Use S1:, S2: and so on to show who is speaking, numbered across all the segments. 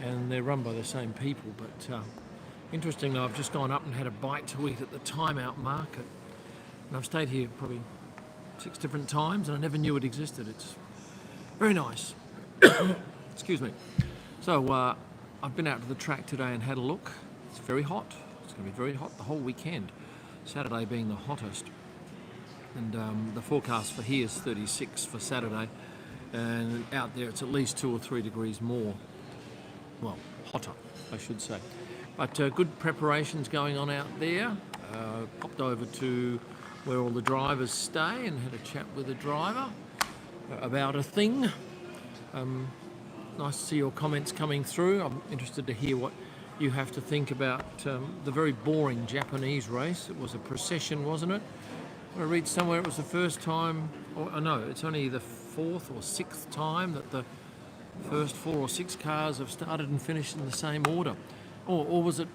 S1: and they're run by the same people. But interestingly, I've just gone up and had a bite to eat at the Timeout Market, and I've stayed here probably 6 different times, and I never knew it existed. It's very nice. Excuse me. So I've been out to the track today and had a look. It's very hot. It's going to be very hot the whole weekend, Saturday being the hottest. And the forecast for here is 36 for Saturday, and out there it's at least 2 or 3 degrees more, well, hotter I should say. But good preparations going on out there. Popped over to where all the drivers stay and had a chat with the driver about a thing. Nice to see your comments coming through. I'm interested to hear what you have to think about the very boring Japanese race. It was a procession, wasn't it? I read somewhere it was the first time, or no, it's only the 4th or 6th time that the first 4 or 6 cars have started and finished in the same order. Or was it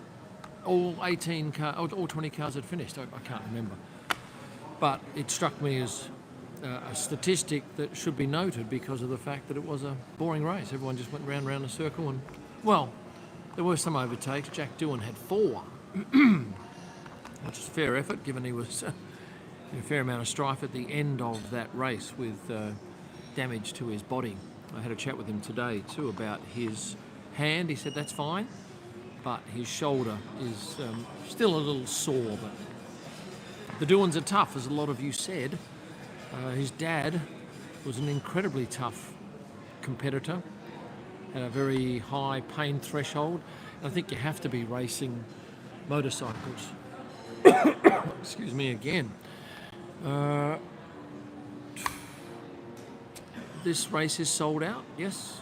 S1: all 18 cars, all 20 cars had finished? I can't remember. But it struck me as a statistic that should be noted because of the fact that it was a boring race. Everyone just went round and round in a circle, and, well, there were some overtakes. Jack Doohan had 4, which is a fair effort given he was in a fair amount of strife at the end of that race with damage to his body. I had a chat with him today too about his hand. He said that's fine, but his shoulder is still a little sore. But the Doohans are tough, as a lot of you said. His dad was an incredibly tough competitor, had a very high pain threshold. I think you have to be racing motorcycles. Excuse me again. This race is sold out, yes.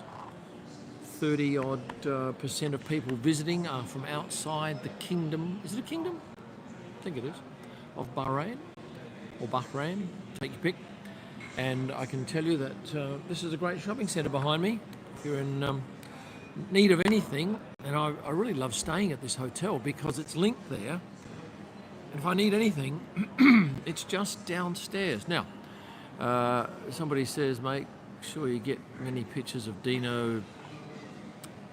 S1: 30 odd percent of people visiting are from outside the kingdom. Is it a kingdom? I think it is. Of Bahrain, or Bahrain, take your pick. And I can tell you that this is a great shopping centre behind me. If you're in need of anything, and I really love staying at this hotel because it's linked there. And if I need anything, it's just downstairs. Now, somebody says, make sure you get many pictures of Dino.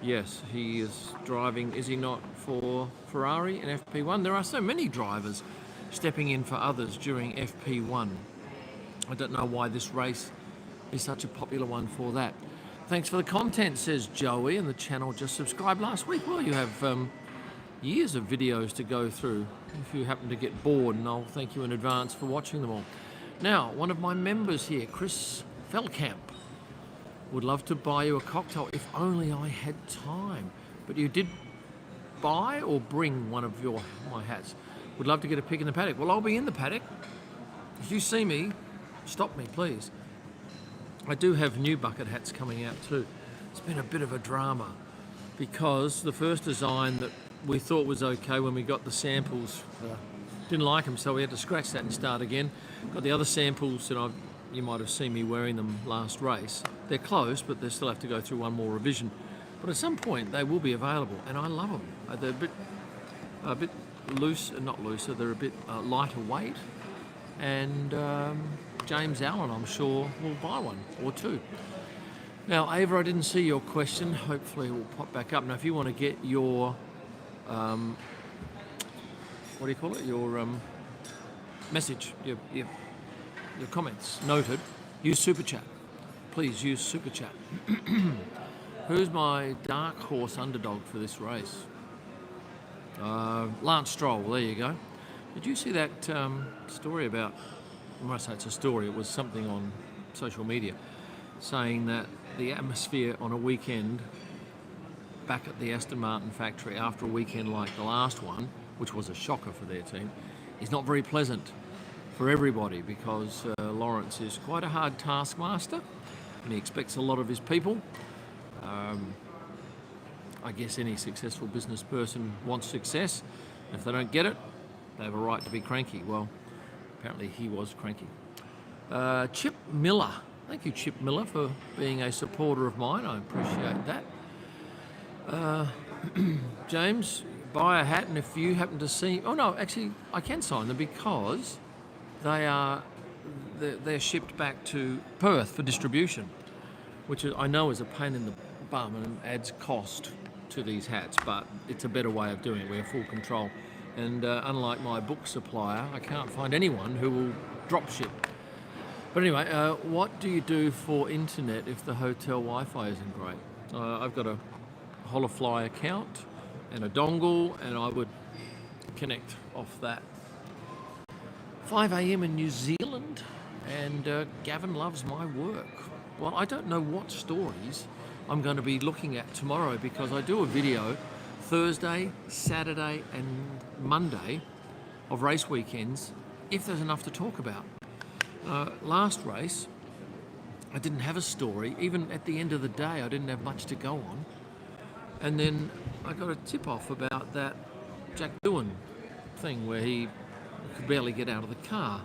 S1: Yes, he is driving, is he not, for Ferrari in FP1? There are so many drivers stepping in for others during FP1. I don't know why this race is such a popular one for that. Thanks for the content, says Joey, and the channel just subscribed last week. Well, you have years of videos to go through if you happen to get bored, and I'll thank you in advance for watching them all. Now, one of my members here, Chris Feldkamp, would love to buy you a cocktail if only I had time. But you did buy or bring one of my hats. Would love to get a pic in the paddock. Well, I'll be in the paddock. If you see me, stop me, please. I do have new bucket hats coming out too. It's been a bit of a drama because the first design that we thought was okay when we got the samples, didn't like them, so we had to scratch that and start again. Got the other samples that you might have seen me wearing them last race. They're close, but they still have to go through one more revision. But at some point they will be available, and I love them. They're a bit loose, not looser. They're a bit lighter weight, and James Allen, I'm sure, will buy one or 2. Now, Ava, I didn't see your question. Hopefully it will pop back up. Now, if you want to get your what do you call it? Your message, your comments noted, use Super Chat. Please use Super Chat. Who's my dark horse underdog for this race? Lance Stroll, there you go. Did you see that story about, when I say it's a story, it was something on social media, saying that the atmosphere on a weekend back at the Aston Martin factory after a weekend like the last one, which was a shocker for their team, is not very pleasant for everybody because Lawrence is quite a hard taskmaster and he expects a lot of his people. I guess any successful business person wants success. If they don't get it, they have a right to be cranky. Well, apparently he was cranky. Chip Miller. Thank you, Chip Miller, for being a supporter of mine. I appreciate that. James, buy a hat, and if you happen to see... Oh, no, actually, I can sign them because they're shipped back to Perth for distribution, which I know is a pain in the bum and adds cost to these hats, but it's a better way of doing it. We have full control. And unlike my book supplier, I can't find anyone who will drop ship. But anyway, what do you do for internet if the hotel Wi-Fi isn't great? I've got a Holofly account and a dongle, and I would connect off that. 5 a.m. in New Zealand, and Gavin loves my work. Well, I don't know what stories I'm going to be looking at tomorrow, because I do a video Thursday, Saturday and Monday of race weekends, if there's enough to talk about. Last race, I didn't have a story. Even at the end of the day, I didn't have much to go on. And then I got a tip-off about that Jack Doohan thing where he could barely get out of the car.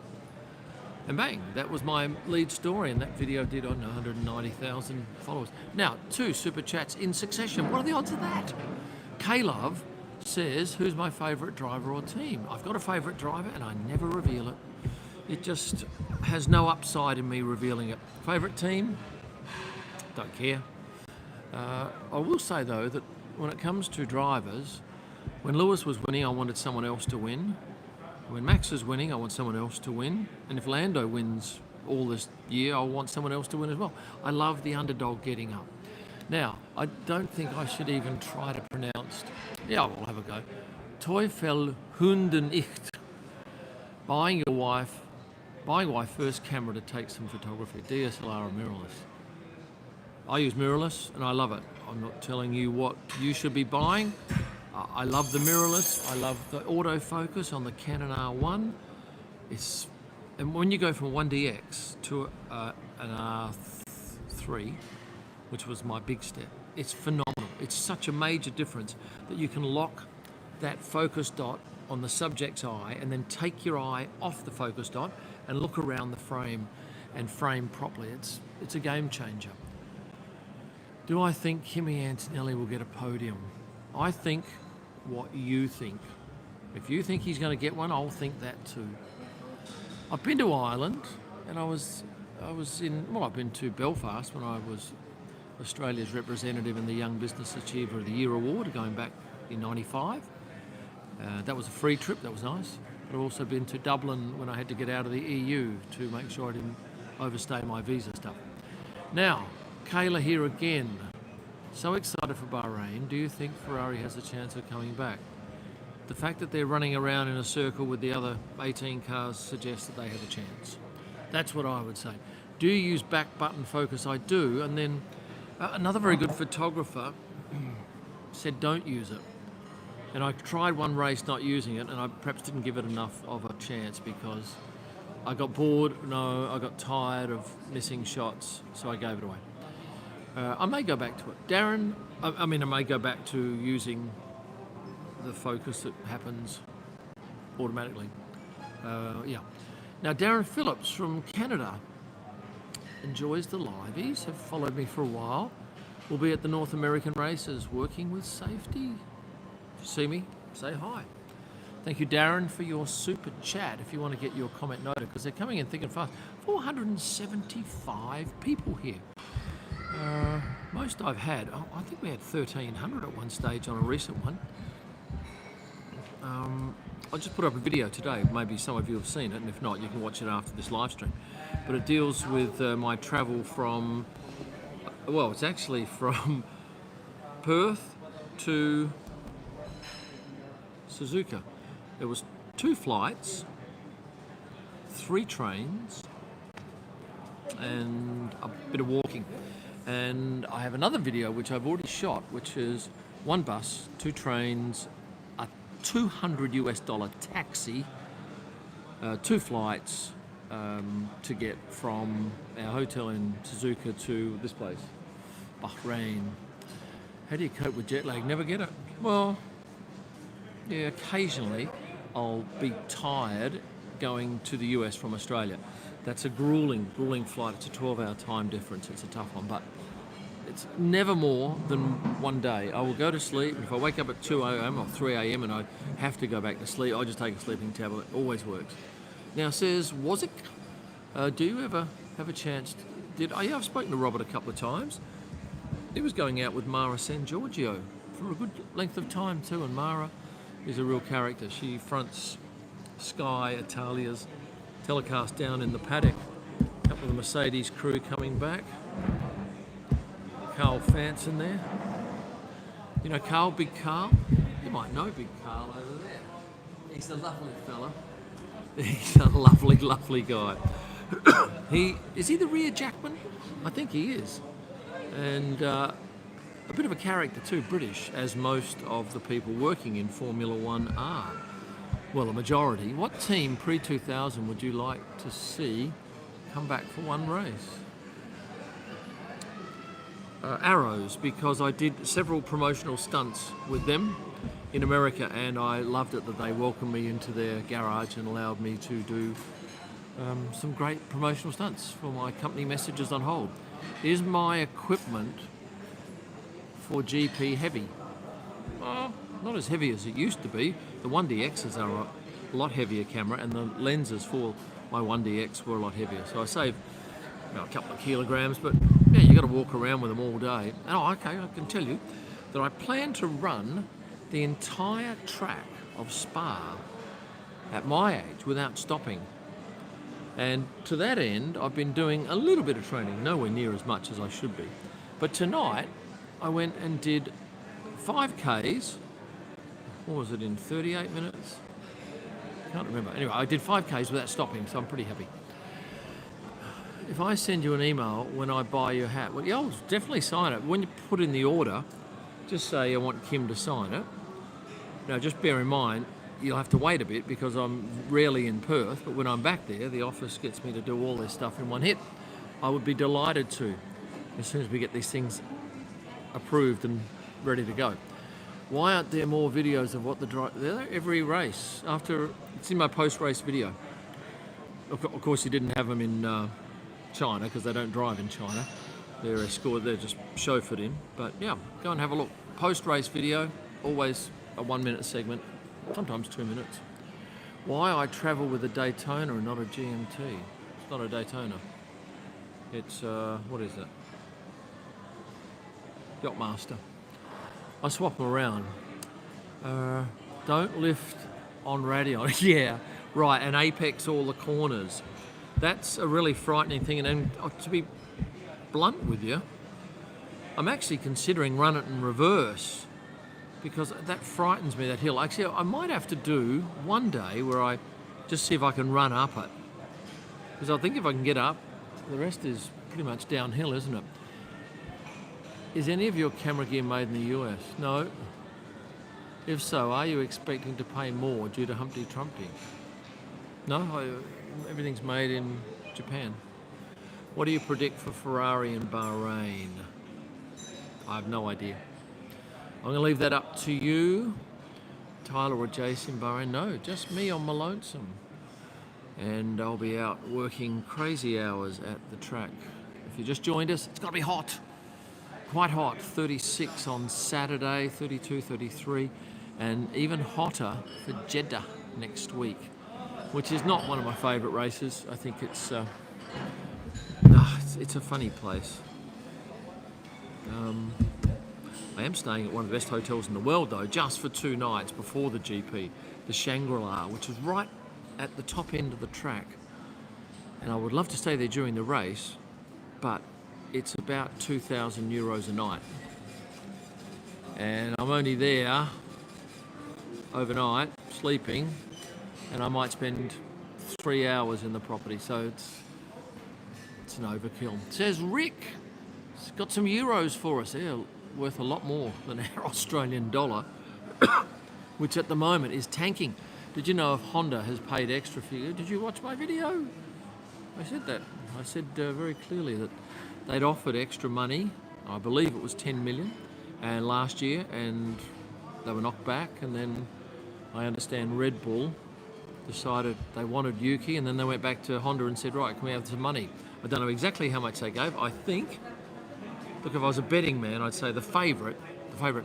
S1: And bang, that was my lead story, and that video did, I don't know, 190,000 followers. Now, 2 super chats in succession. What are the odds of that? K-Love says, who's my favourite driver or team? I've got a favourite driver and I never reveal it. It just has no upside in me revealing it. Favourite team? Don't care. I will say though that when it comes to drivers, when Lewis was winning, I wanted someone else to win. When Max is winning, I want someone else to win. And if Lando wins all this year, I want someone else to win as well. I love the underdog getting up. Now, I don't think I should even try to pronounce... Yeah, we'll have a go. Teufel Hunden Icht. Buying wife first camera to take some photography. DSLR or mirrorless. I use mirrorless and I love it. I'm not telling you what you should be buying. I love the mirrorless. I love the autofocus on the Canon R1. And when you go from 1DX to an R3, which was my big step, it's phenomenal. It's such a major difference that you can lock that focus dot on the subject's eye and then take your eye off the focus dot and look around the frame and frame properly. It's a game changer. Do I think Kimi Antonelli will get a podium? I think what you think. If you think he's going to get one, I'll think that too. I've been to Ireland, and I've been to Belfast when I was Australia's representative in the Young Business Achiever of the Year award, going back in '95. That was a free trip, that was nice. But I've also been to Dublin when I had to get out of the EU to make sure I didn't overstay my visa stuff. Now, Kayla here again. So excited for Bahrain. Do you think Ferrari has a chance of coming back? The fact that they're running around in a circle with the other 18 cars suggests that they have a chance. That's what I would say. Do you use back button focus? I do. And then another very good photographer said don't use it. And I tried one race not using it, and I perhaps didn't give it enough of a chance because I got bored. No, I got tired of missing shots, so I gave it away. I may go back to it. Darren, I may go back to using the focus that happens automatically. Yeah. Now, Darren Phillips from Canada enjoys the liveys, have followed me for a while. Will be at the North American races working with safety. If you see me, say hi. Thank you, Darren, for your super chat. If you want to get your comment noted, because they're coming in thick and fast. 475 people here. Most I've had, I think we had 1,300 at one stage on a recent one. I just put up a video today. Maybe some of you have seen it, and if not, you can watch it after this live stream. But it deals with my travel from, well, it's actually from Perth to Suzuka. There was 2 flights, 3 trains, and a bit of walking. And I have another video which I've already shot, which is 1 bus, 2 trains, a $200 taxi, 2 flights to get from our hotel in Suzuka to this place, Bahrain. How do you cope with jet lag? Never get it. Well, yeah, occasionally I'll be tired going to the US from Australia. That's a grueling flight. It's a 12-hour time difference. It's a tough one, but it's never more than one day. I will go to sleep. If I wake up at 2 a.m. or 3 a.m. and I have to go back to sleep, I just take a sleeping tablet. It always works. Now, says Wazik, do you ever have a chance? I've spoken to Robert a couple of times. He was going out with Mara San Giorgio for a good length of time too. And Mara is a real character. She fronts Sky Italia's telecast down in the Paddock. A couple of the Mercedes crew coming back. Carl Fanson there. You know Carl, Big Carl? You might know Big Carl over there. He's a lovely fella. He's a lovely, lovely guy. Is he the rear Jackman? I think he is. And a bit of a character too, British, as most of the people working in Formula One are. Well, a majority. What team pre-2000 would you like to see come back for one race? Arrows, because I did several promotional stunts with them in America, and I loved it that they welcomed me into their garage and allowed me to do some great promotional stunts for my company Messages on Hold. Is my equipment for GP heavy? Not as heavy as it used to be. The 1DXs are a lot heavier camera, and the lenses for my 1DX were a lot heavier. So I saved a couple of kilograms, but yeah, you got to walk around with them all day. And okay, I can tell you that I plan to run the entire track of Spa at my age without stopping. And to that end, I've been doing a little bit of training, nowhere near as much as I should be. But tonight, I went and did 5Ks. What was it, in 38 minutes? I can't remember. Anyway, I did 5Ks without stopping, so I'm pretty happy. If I send you an email when I buy your hat, well, yeah, I'll definitely sign it. When you put in the order, just say I want Kim to sign it. Now, just bear in mind, you'll have to wait a bit because I'm rarely in Perth, but when I'm back there, the office gets me to do all this stuff in one hit. I would be delighted to, as soon as we get these things approved and ready to go. Why aren't there more videos of what the drive? They're there every race. After it's in my post-race video. Of course, you didn't have them in China because they don't drive in China. They're escorted. They're just chauffeured in. But yeah, go and have a look. Post-race video, always a 1 minute segment, sometimes 2 minutes. Why I travel with a Daytona and not a GMT? It's not a Daytona. It's what is it? Yachtmaster. I swap them around. Don't lift on radio. Yeah, right, and apex all the corners. That's a really frightening thing. And to be blunt with you, I'm actually considering running it in reverse because that frightens me, that hill. Actually, I might have to do one day where I just see if I can run up it. Because I think if I can get up, the rest is pretty much downhill, isn't it? Is any of your camera gear made in the US? No. If so, are you expecting to pay more due to Humpty Trumpty? No, everything's made in Japan. What do you predict for Ferrari in Bahrain? I have no idea. I'm going to leave that up to you. Tyler or Jason in Bahrain? No, just me on my lonesome. And I'll be out working crazy hours at the track. If you just joined us, it's got to be hot. Quite hot, 36 on Saturday, 32, 33, and even hotter for Jeddah next week, which is not one of my favourite races. I think it's a funny place. I am staying at one of the best hotels in the world, though, just for 2 nights before the GP, the Shangri-La, which is right at the top end of the track. And I would love to stay there during the race, but it's about 2,000 euros a night. And I'm only there overnight, sleeping, and I might spend 3 hours in the property, so it's an overkill. It says Rick, it's got some euros for us. They're worth a lot more than our Australian dollar, which at the moment is tanking. Did you know if Honda has paid extra for you? Did you watch my video? I said that. I said very clearly that they'd offered extra money. I believe it was 10 million, and last year, and they were knocked back. And then I understand Red Bull decided they wanted Yuki, and then they went back to Honda and said, right, can we have some money? I don't know exactly how much they gave. I think, look, if I was a betting man, I'd say the favourite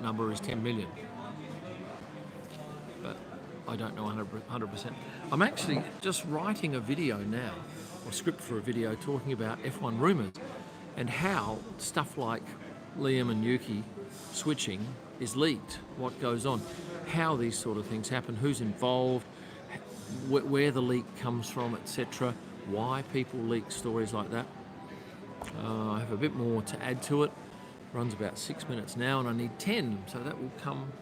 S1: number is 10 million. But I don't know 100%. I'm actually just writing a video now, or script for a video, talking about F1 rumours and how stuff like Liam and Yuki switching is leaked, what goes on, how these sort of things happen, who's involved, where the leak comes from, etc., why people leak stories like that. I have a bit more to add to it. Runs about 6 minutes now, and I need 10, so that will come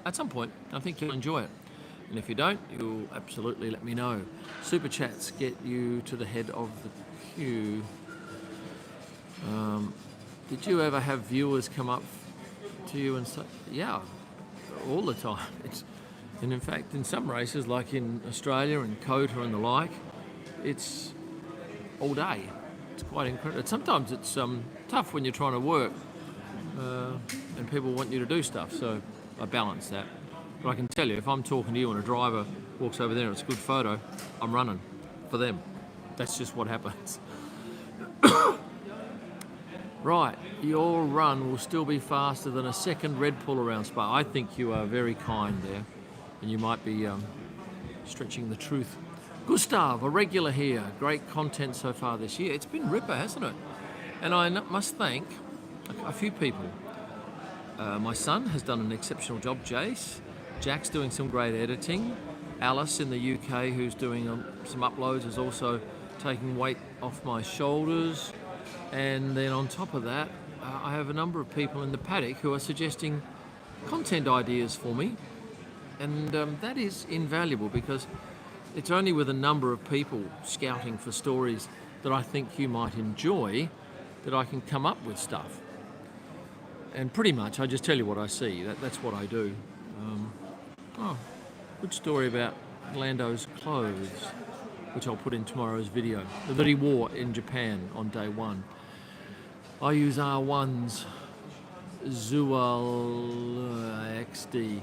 S1: at some point. I think you'll enjoy it. And if you don't, you'll absolutely let me know. Super chats get you to the head of the queue. Did you ever have viewers come up to you and say, yeah, all the time? And in fact, in some races, like in Australia and Kota and the like, it's all day. It's quite incredible. Sometimes it's tough when you're trying to work and people want you to do stuff, so I balance that. But I can tell you, if I'm talking to you and a driver walks over there and it's a good photo, I'm running for them. That's just what happens. Right, your run will still be faster than a second Red Bull around Spa. I think you are very kind there, and you might be stretching the truth. Gustav, a regular here. Great content so far this year. It's been ripper, hasn't it? And I must thank a few people. My son has done an exceptional job, Jace. Jack's doing some great editing. Alice in the UK, who's doing some uploads, is also taking weight off my shoulders. And then on top of that, I have a number of people in the paddock who are suggesting content ideas for me. And that is invaluable, because it's only with a number of people scouting for stories that I think you might enjoy that I can come up with stuff. And pretty much I just tell you what I see. That's what I do. Good story about Lando's clothes, which I'll put in tomorrow's video, that he wore in Japan on day one. I use R1's Zual XD.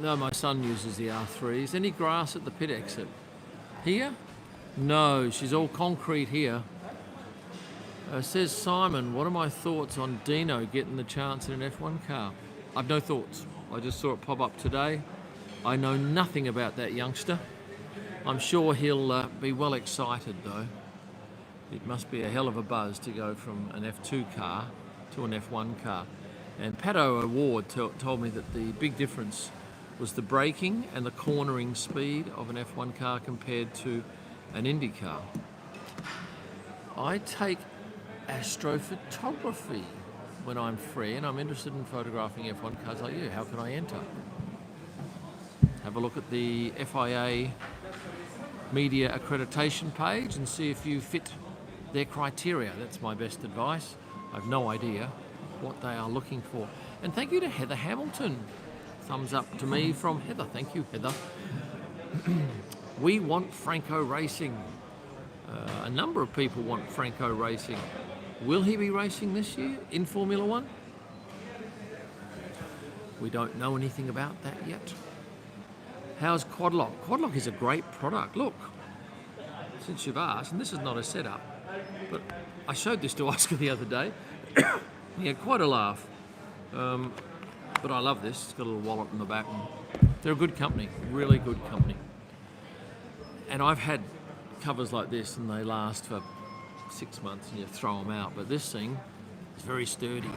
S1: No, my son uses the R3s. Any grass at the pit exit? Here? No, she's all concrete here. Says Simon, what are my thoughts on Dino getting the chance in an F1 car? I've no thoughts. I just saw it pop up today. I know nothing about that youngster. I'm sure he'll be well excited though. It must be a hell of a buzz to go from an F2 car to an F1 car. And Paddock Award told me that the big difference was the braking and the cornering speed of an F1 car compared to an Indy car. I take astrophotography when I'm free, and I'm interested in photographing F1 cars like you. How can I enter? Have a look at the FIA media accreditation page and see if you fit their criteria. That's my best advice. I have no idea what they are looking for. And thank you to Heather Hamilton. Thumbs up to me from Heather. Thank you, Heather. We want Franco racing. A number of people want Franco racing. Will he be racing this year in Formula One? We don't know anything about that yet. How's Quadlock? Quadlock is a great product. Look, since you've asked, and this is not a setup, but I showed this to Oscar the other day. He had quite a laugh. But I love this. It's got a little wallet in the back. They're a good company, really good company. And I've had covers like this and they last for 6 months and you throw them out. But this thing is very sturdy.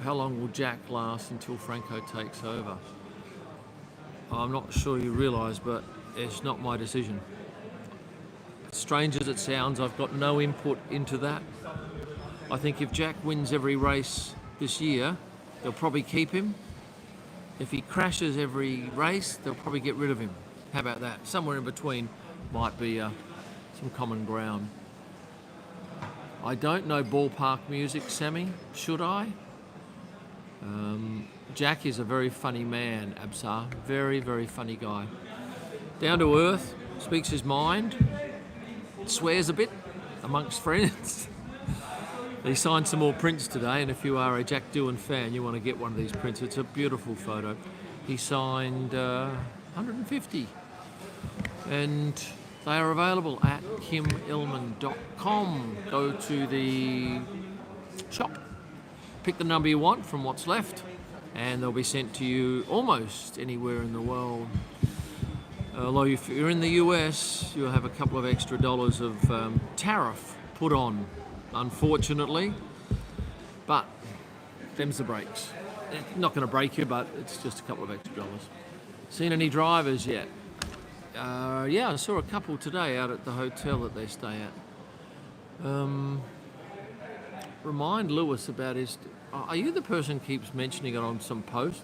S1: How long will Jack last until Franco takes over? I'm not sure you realise, but it's not my decision. Strange as it sounds, I've got no input into that. I think if Jack wins every race this year, they'll probably keep him. If he crashes every race, they'll probably get rid of him. How about that? Somewhere in between might be some common ground. I don't know ballpark music, Sammy. Should I? Jack is a very funny man, Absar. Very, very funny guy. Down to earth, speaks his mind, swears a bit amongst friends. He signed some more prints today, and if you are a Jack Doohan fan, you want to get one of these prints. It's a beautiful photo. He signed 150, and they are available at kimillman.com. Go to the shop, pick the number you want from what's left, and they'll be sent to you almost anywhere in the world. Although if you're in the US, you'll have a couple of extra dollars of tariff put on unfortunately. But them's the brakes. It's not going to break you, but it's just a couple of extra dollars. Seen any drivers yet? Yeah, I saw a couple today out at the hotel that they stay at. Remind Lewis about his... Are you the person who keeps mentioning it on some post?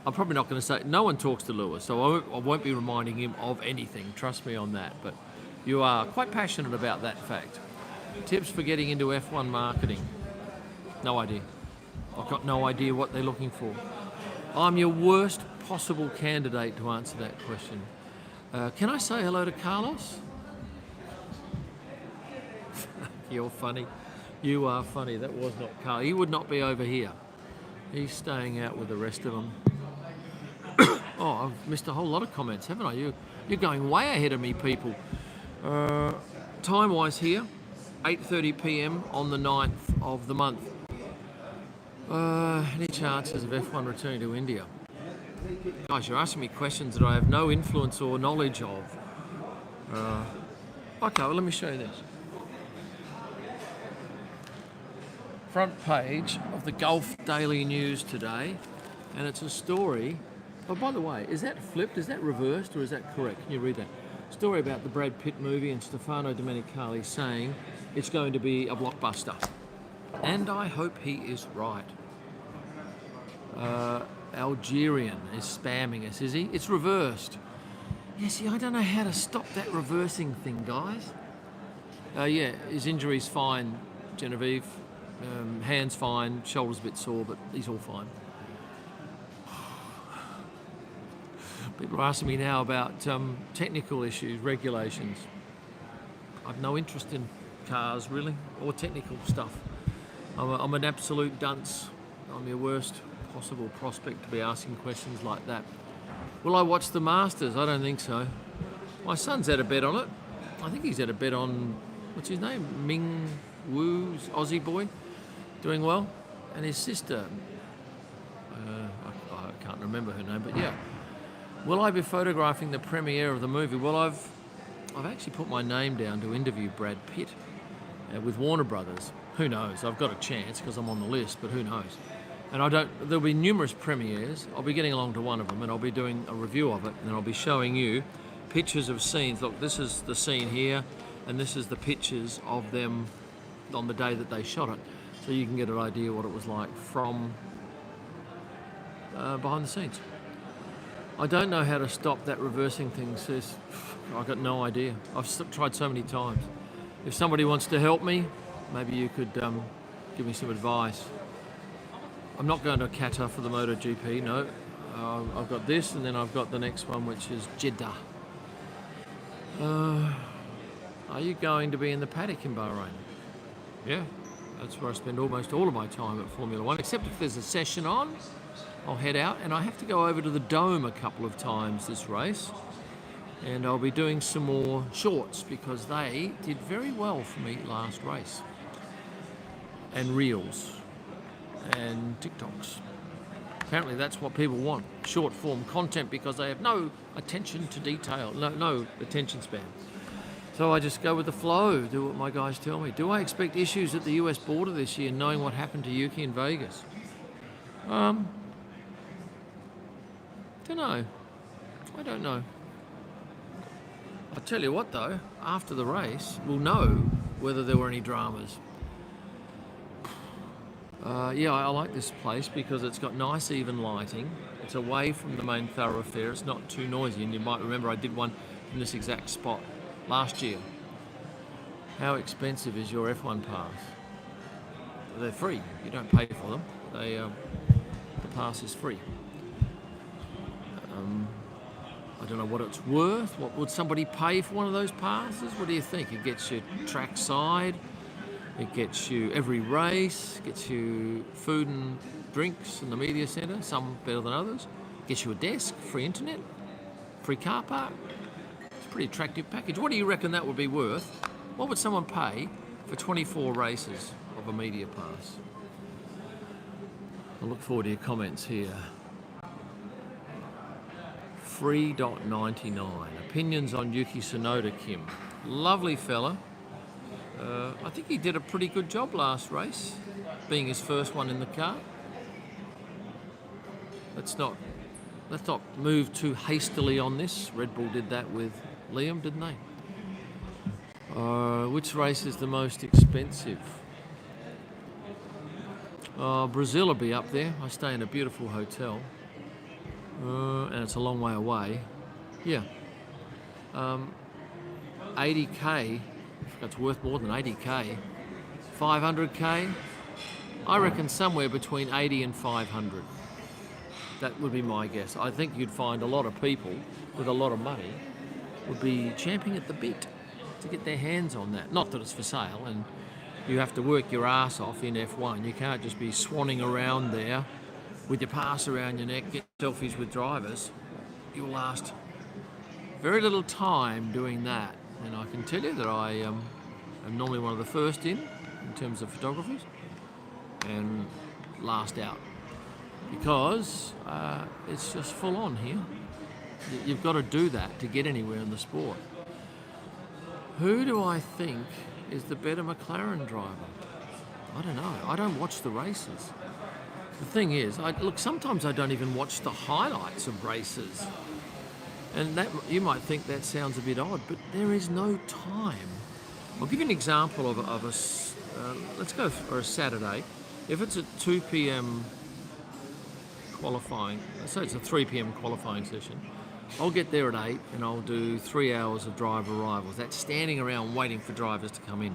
S1: I'm probably not going to say... No one talks to Lewis, so I won't be reminding him of anything. Trust me on that. But you are quite passionate about that fact. Tips for getting into F1 marketing? No idea. I've got no idea what they're looking for. I'm your worst possible candidate to answer that question. Can I say hello to Carlos? You're funny. You are funny. That was not Carl. He would not be over here. He's staying out with the rest of them. Oh, I've missed a whole lot of comments, haven't I? You're going way ahead of me, people. Time-wise here, 8:30 p.m. on the 9th of the month. Any chances of F1 returning to India? Guys, you're asking me questions that I have no influence or knowledge of. Okay, well, let me show you this. Front page of the Gulf Daily News today, and it's a story. Oh, by the way, is that flipped? Is that reversed, or is that correct? Can you read that? Story about the Brad Pitt movie and Stefano Domenicali saying it's going to be a blockbuster. And I hope he is right. Algerian is spamming us, is he? It's reversed. Yeah, see, I don't know how to stop that reversing thing, guys. Yeah, his injury's fine, Genevieve. Hand's fine, shoulder's a bit sore, but he's all fine. People are asking me now about technical issues, regulations. I've no interest in cars, really, or technical stuff. I'm an absolute dunce. I'm your worst possible prospect to be asking questions like that. Will I watch the Masters? I don't think so. My son's had a bet on it. I think he's had a bet on, what's his name? Ming Woo's Aussie boy, doing well. And his sister, I can't remember her name, but yeah. Will I be photographing the premiere of the movie? Well, I've actually put my name down to interview Brad Pitt with Warner Brothers. Who knows? I've got a chance because I'm on the list, but who knows? And there'll be numerous premieres. I'll be getting along to one of them and I'll be doing a review of it, and I'll be showing you pictures of scenes. Look, this is the scene here, and this is the pictures of them on the day that they shot it. So you can get an idea what it was like from behind the scenes. I don't know how to stop that reversing thing, sis. I've got no idea. I've tried so many times. If somebody wants to help me, maybe you could give me some advice. I'm not going to Qatar for the MotoGP, no. I've got this, and then I've got the next one, which is Jeddah. Are you going to be in the paddock in Bahrain? Yeah, that's where I spend almost all of my time at Formula One, except if there's a session on, I'll head out, and I have to go over to the Dome a couple of times this race, and I'll be doing some more shorts because they did very well for me last race, and reels and TikToks. Apparently that's what people want, short form content, because they have no attention to detail, no attention span. So I just go with the flow, do what my guys tell me. Do I expect issues at the US border this year, knowing what happened to Yuki in Vegas? Don't know. I don't know. I'll tell you what though, after the race, we'll know whether there were any dramas. Yeah, I like this place because it's got nice even lighting. It's away from the main thoroughfare. It's not too noisy, and you might remember I did one in this exact spot last year. How expensive is your F1 pass? They're free. You don't pay for them. The pass is free. I don't know what it's worth. What would somebody pay for one of those passes? What do you think? It gets you trackside. It gets you every race, gets you food and drinks in the media centre, some better than others. Gets you a desk, free internet, free car park. It's a pretty attractive package. What do you reckon that would be worth? What would someone pay for 24 races of a media pass? I look forward to your comments here. Free.99. Opinions on Yuki Tsunoda, Kim. Lovely fella. I think he did a pretty good job last race, being his first one in the car. Let's not move too hastily on this. Red Bull did that with Liam, didn't they? Which race is the most expensive? Brazil will be up there. I stay in a beautiful hotel, and it's a long way away. Yeah. 80k. That's worth more than 80k. 500k. I reckon somewhere between 80 and 500. That would be my guess. I think you'd find a lot of people with a lot of money would be champing at the bit to get their hands on that. Not that it's for sale, and you have to work your ass off in F1. You can't just be swanning around there with your pass around your neck, get selfies with drivers. You'll last very little time doing that. And I can tell you that I am normally one of the first in terms of photographies, and last out. Because it's just full on here. You've got to do that to get anywhere in the sport. Who do I think is the better McLaren driver? I don't know. I don't watch the races. The thing is, sometimes I don't even watch the highlights of races. And that, you might think that sounds a bit odd, but there is no time. I'll give you an example of a let's go for a Saturday. If it's a 2 p.m. qualifying, let's say it's a 3 p.m. qualifying session, I'll get there at 8 and I'll do 3 hours of driver arrivals. That's standing around waiting for drivers to come in.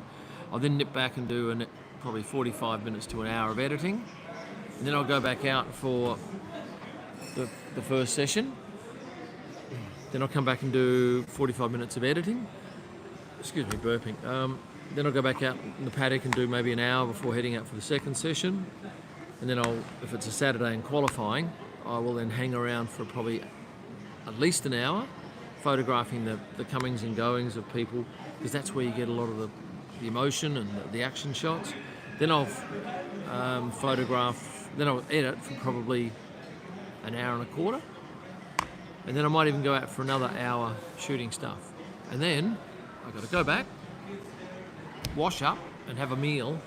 S1: I'll then nip back and do probably 45 minutes to an hour of editing. And then I'll go back out for the first session. Then I'll come back and do 45 minutes of editing. Excuse me, burping. Then I'll go back out in the paddock and do maybe an hour before heading out for the second session. And then if it's a Saturday in qualifying, I will then hang around for probably at least an hour, photographing the comings and goings of people, because that's where you get a lot of the emotion and the action shots. Then I'll then I'll edit for probably an hour and a quarter. And then I might even go out for another hour shooting stuff. And then I've got to go back, wash up and have a meal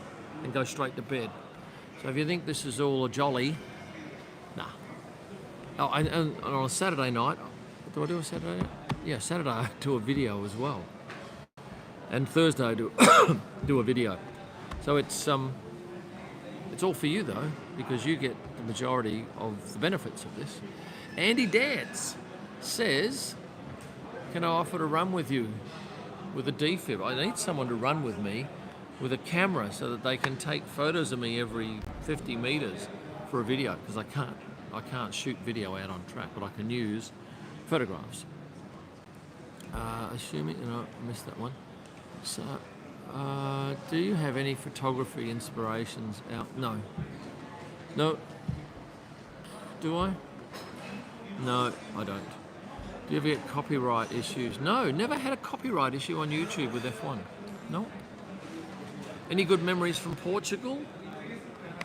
S1: and go straight to bed. So if you think this is all a jolly, nah. Oh, and on a Saturday night, do I do a Saturday night? Yeah, Saturday I do a video as well. And Thursday I do a video. So it's all for you though, because you get the majority of the benefits of this. Andy Dance says, can I offer to run with you with a defib? I need someone to run with me with a camera so that they can take photos of me every 50 meters for a video, because I can't shoot video out on track, but I can use photographs. Assuming, I missed that one. So, do you have any photography inspirations out? No. Do I? No, I don't. Do you ever get copyright issues? No, never had a copyright issue on YouTube with F1. No. Any good memories from Portugal?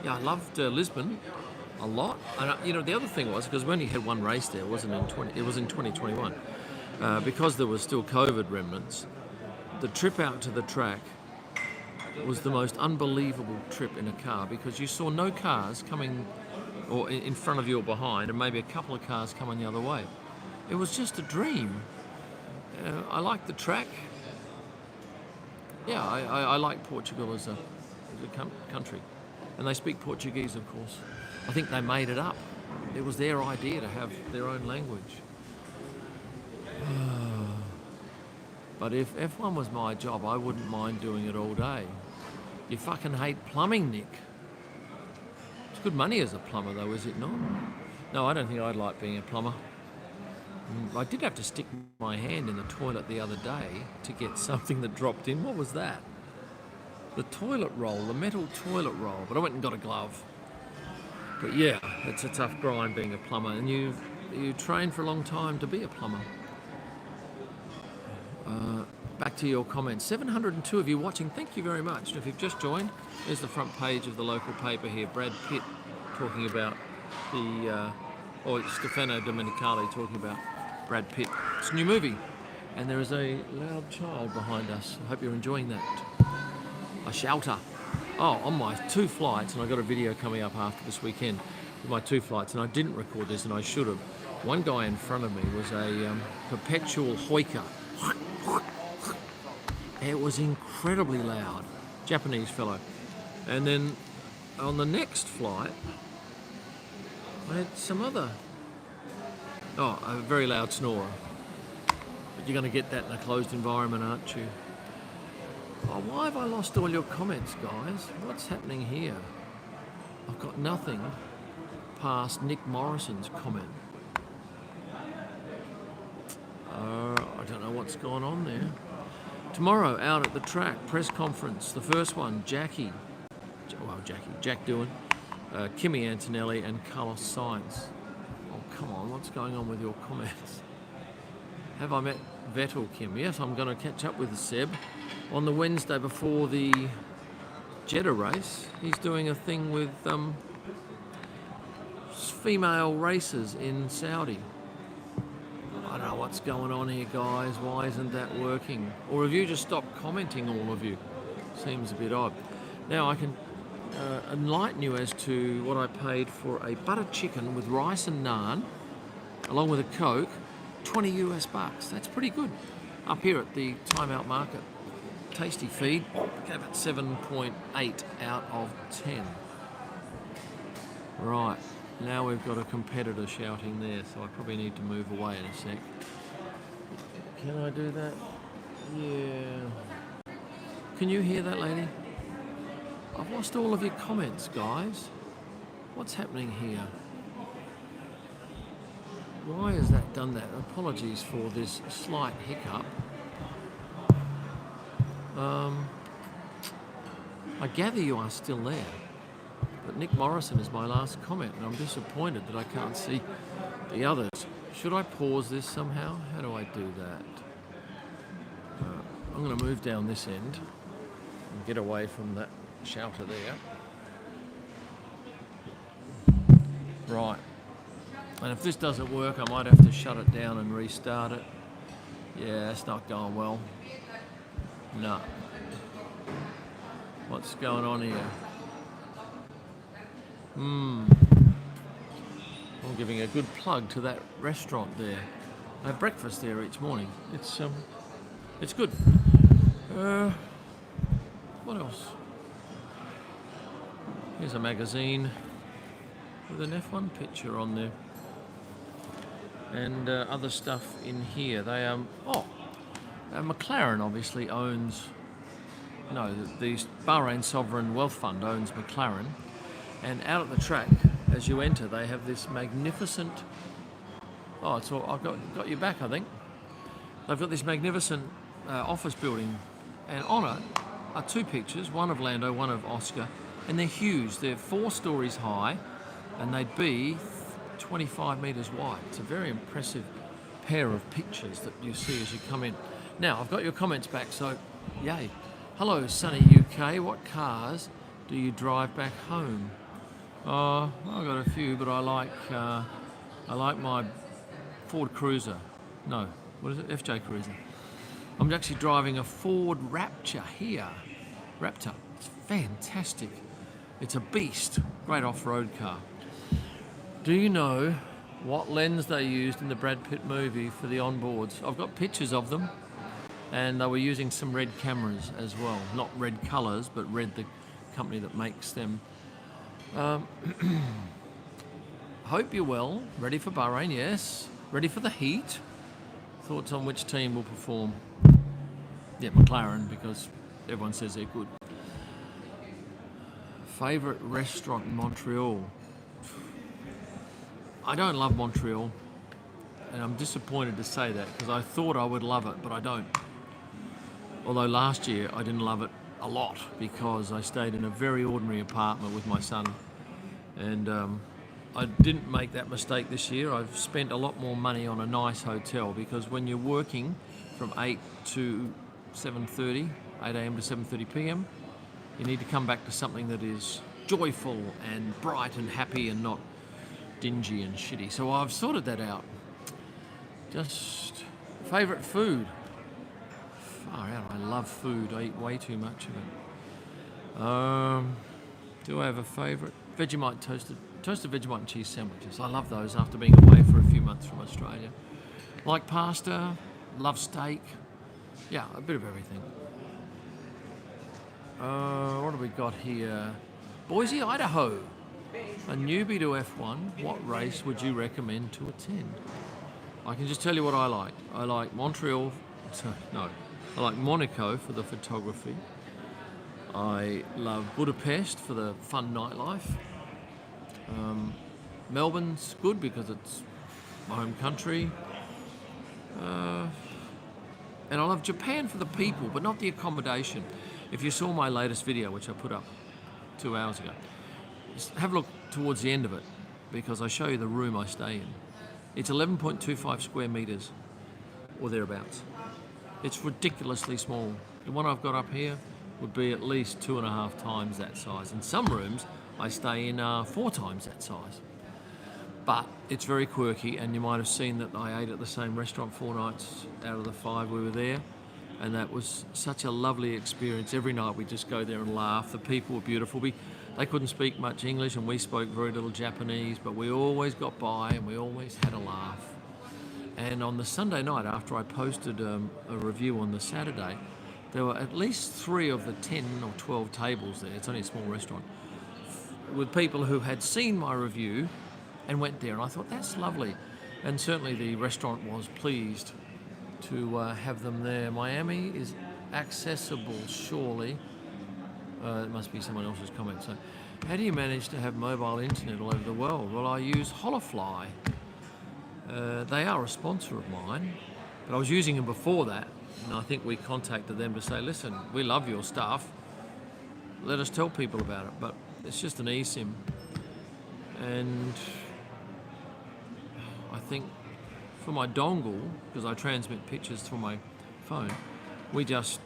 S1: Yeah, I loved Lisbon a lot. And the other thing was, because we only had one race there, it was in 2021. Because there was still COVID remnants, the trip out to the track was the most unbelievable trip in a car, because you saw no cars coming or in front of you or behind, and maybe a couple of cars coming the other way. It was just a dream. I like the track. Yeah, I like Portugal as a country. And they speak Portuguese, of course. I think they made it up. It was their idea to have their own language. But if F1 was my job, I wouldn't mind doing it all day. You fucking hate plumbing, Nick. It's good money as a plumber, though, is it not? No, I don't think I'd like being a plumber. I did have to stick my hand in the toilet the other day to get something that dropped in. What was that? The toilet roll, the metal toilet roll. But I went and got a glove. But yeah, it's a tough grind being a plumber. And you train for a long time to be a plumber. Back to your comments. 702 of you watching. Thank you very much. And if you've just joined, there's the front page of the local paper here. Brad Pitt talking about or Stefano Domenicali talking about Brad Pitt. It's a new movie. And there is a loud child behind us. I hope you're enjoying that. a shelter. Oh, on my 2 flights, and I got a video coming up after this weekend with my 2 flights, and I didn't record this, and I should have. One guy in front of me was a perpetual hoika. It was incredibly loud, Japanese fellow. And then on the next flight, I had some other, a very loud snorer. But you're going to get that in a closed environment, aren't you? Oh, why have I lost all your comments, guys? What's happening here? I've got nothing past Nick Morrison's comment. I don't know what's going on there. Tomorrow, out at the track, press conference. The first one, Jack Doohan, Kimi Antonelli and Carlos Sainz. Oh, come on, what's going on with your comments? Have I met Vettel, Kim? Yes, I'm going to catch up with Seb on the Wednesday before the Jeddah race. He's doing a thing with female racers in Saudi. I don't know what's going on here, guys. Why isn't that working? Or have you just stopped commenting, all of you? Seems a bit odd. Now I can enlighten you as to what I paid for a butter chicken with rice and naan, along with a Coke, $20 US. That's pretty good. Up here at the Timeout Market. Tasty feed. Gave it 7.8 out of 10. Right. Now we've got a competitor shouting there, so I probably need to move away in a sec. Can I do that? Yeah. Can you hear that, lady? I've lost all of your comments, guys. What's happening here? Why has that done that? Apologies for this slight hiccup. I gather you are still there. But Nick Morrison is my last comment, and I'm disappointed that I can't see the others. Should I pause this somehow? How do I do that? I'm going to move down this end and get away from that shelter there. Right. And if this doesn't work, I might have to shut it down and restart it. Yeah, it's not going well. No. What's going on here? I'm giving a good plug to that restaurant there. I have breakfast there each morning. It's good. What else? Here's a magazine with an F1 picture on there, and other stuff in here. They McLaren obviously owns. No, the Bahrain Sovereign Wealth Fund owns McLaren. And out at the track, as you enter, they have this magnificent. Oh, it's all. I've got you back, I think. They've got this magnificent office building, and on it are 2 pictures, one of Lando, one of Oscar, and they're huge. They're 4 stories high, and they'd be 25 metres wide. It's a very impressive pair of pictures that you see as you come in. Now, I've got your comments back, so yay. Hello, sunny UK. What cars do you drive back home? I've got a few, but I like my Ford Cruiser. No, what is it? FJ Cruiser. I'm actually driving a Ford Raptor here. Raptor. It's fantastic. It's a beast. Great off-road car. Do you know what lens they used in the Brad Pitt movie for the onboards? I've got pictures of them, and they were using some red cameras as well. Not red colours, but Red, the company that makes them. Hope you're well. Ready for Bahrain? Yes. Ready for the heat? Thoughts on which team will perform? Yeah, McLaren, because everyone says they're good. Favourite restaurant in Montreal? I don't love Montreal, and I'm disappointed to say that because I thought I would love it, but I don't. Although last year I didn't love it a lot because I stayed in a very ordinary apartment with my son, and I didn't make that mistake this year. I've spent a lot more money on a nice hotel because when you're working from 8 to 7:30, 8 a.m. to 7:30 p.m, you need to come back to something that is joyful and bright and happy and not dingy and shitty. So I've sorted that out. Just favourite food. Far out, I love food. I eat way too much of it. Do I have a favourite? Vegemite toasted Vegemite and cheese sandwiches. I love those after being away for a few months from Australia. Like pasta, love steak. Yeah, a bit of everything. What have we got here? Boise, Idaho. A newbie to F1, what race would you recommend to attend? I can just tell you what I like. I like I like Monaco for the photography. I love Budapest for the fun nightlife. Melbourne's good because it's my home country. And I love Japan for the people, but not the accommodation. If you saw my latest video, which I put up 2 hours ago, just have a look towards the end of it, because I show you the room I stay in. It's 11.25 square metres, or thereabouts. It's ridiculously small. The one I've got up here would be at least 2.5 times that size. In some rooms, I stay in 4 times that size. But it's very quirky, and you might have seen that I ate at the same restaurant 4 nights out of the 5 we were there, and that was such a lovely experience. Every night we just go there and laugh. The people were beautiful. They couldn't speak much English, and we spoke very little Japanese, but we always got by, and we always had a laugh. And on the Sunday night, after I posted a review on the Saturday, there were at least 3 of the 10 or 12 tables there. It's only a small restaurant, with people who had seen my review and went there, and I thought, that's lovely. And certainly the restaurant was pleased to have them there. Miami is accessible, surely. It must be someone else's comment. So, how do you manage to have mobile internet all over the world? Well, I use Holofly. They are a sponsor of mine, but I was using them before that, and I think we contacted them to say, listen, we love your stuff. Let us tell people about it. But it's just an eSIM. And I think for my dongle, because I transmit pictures through my phone, we just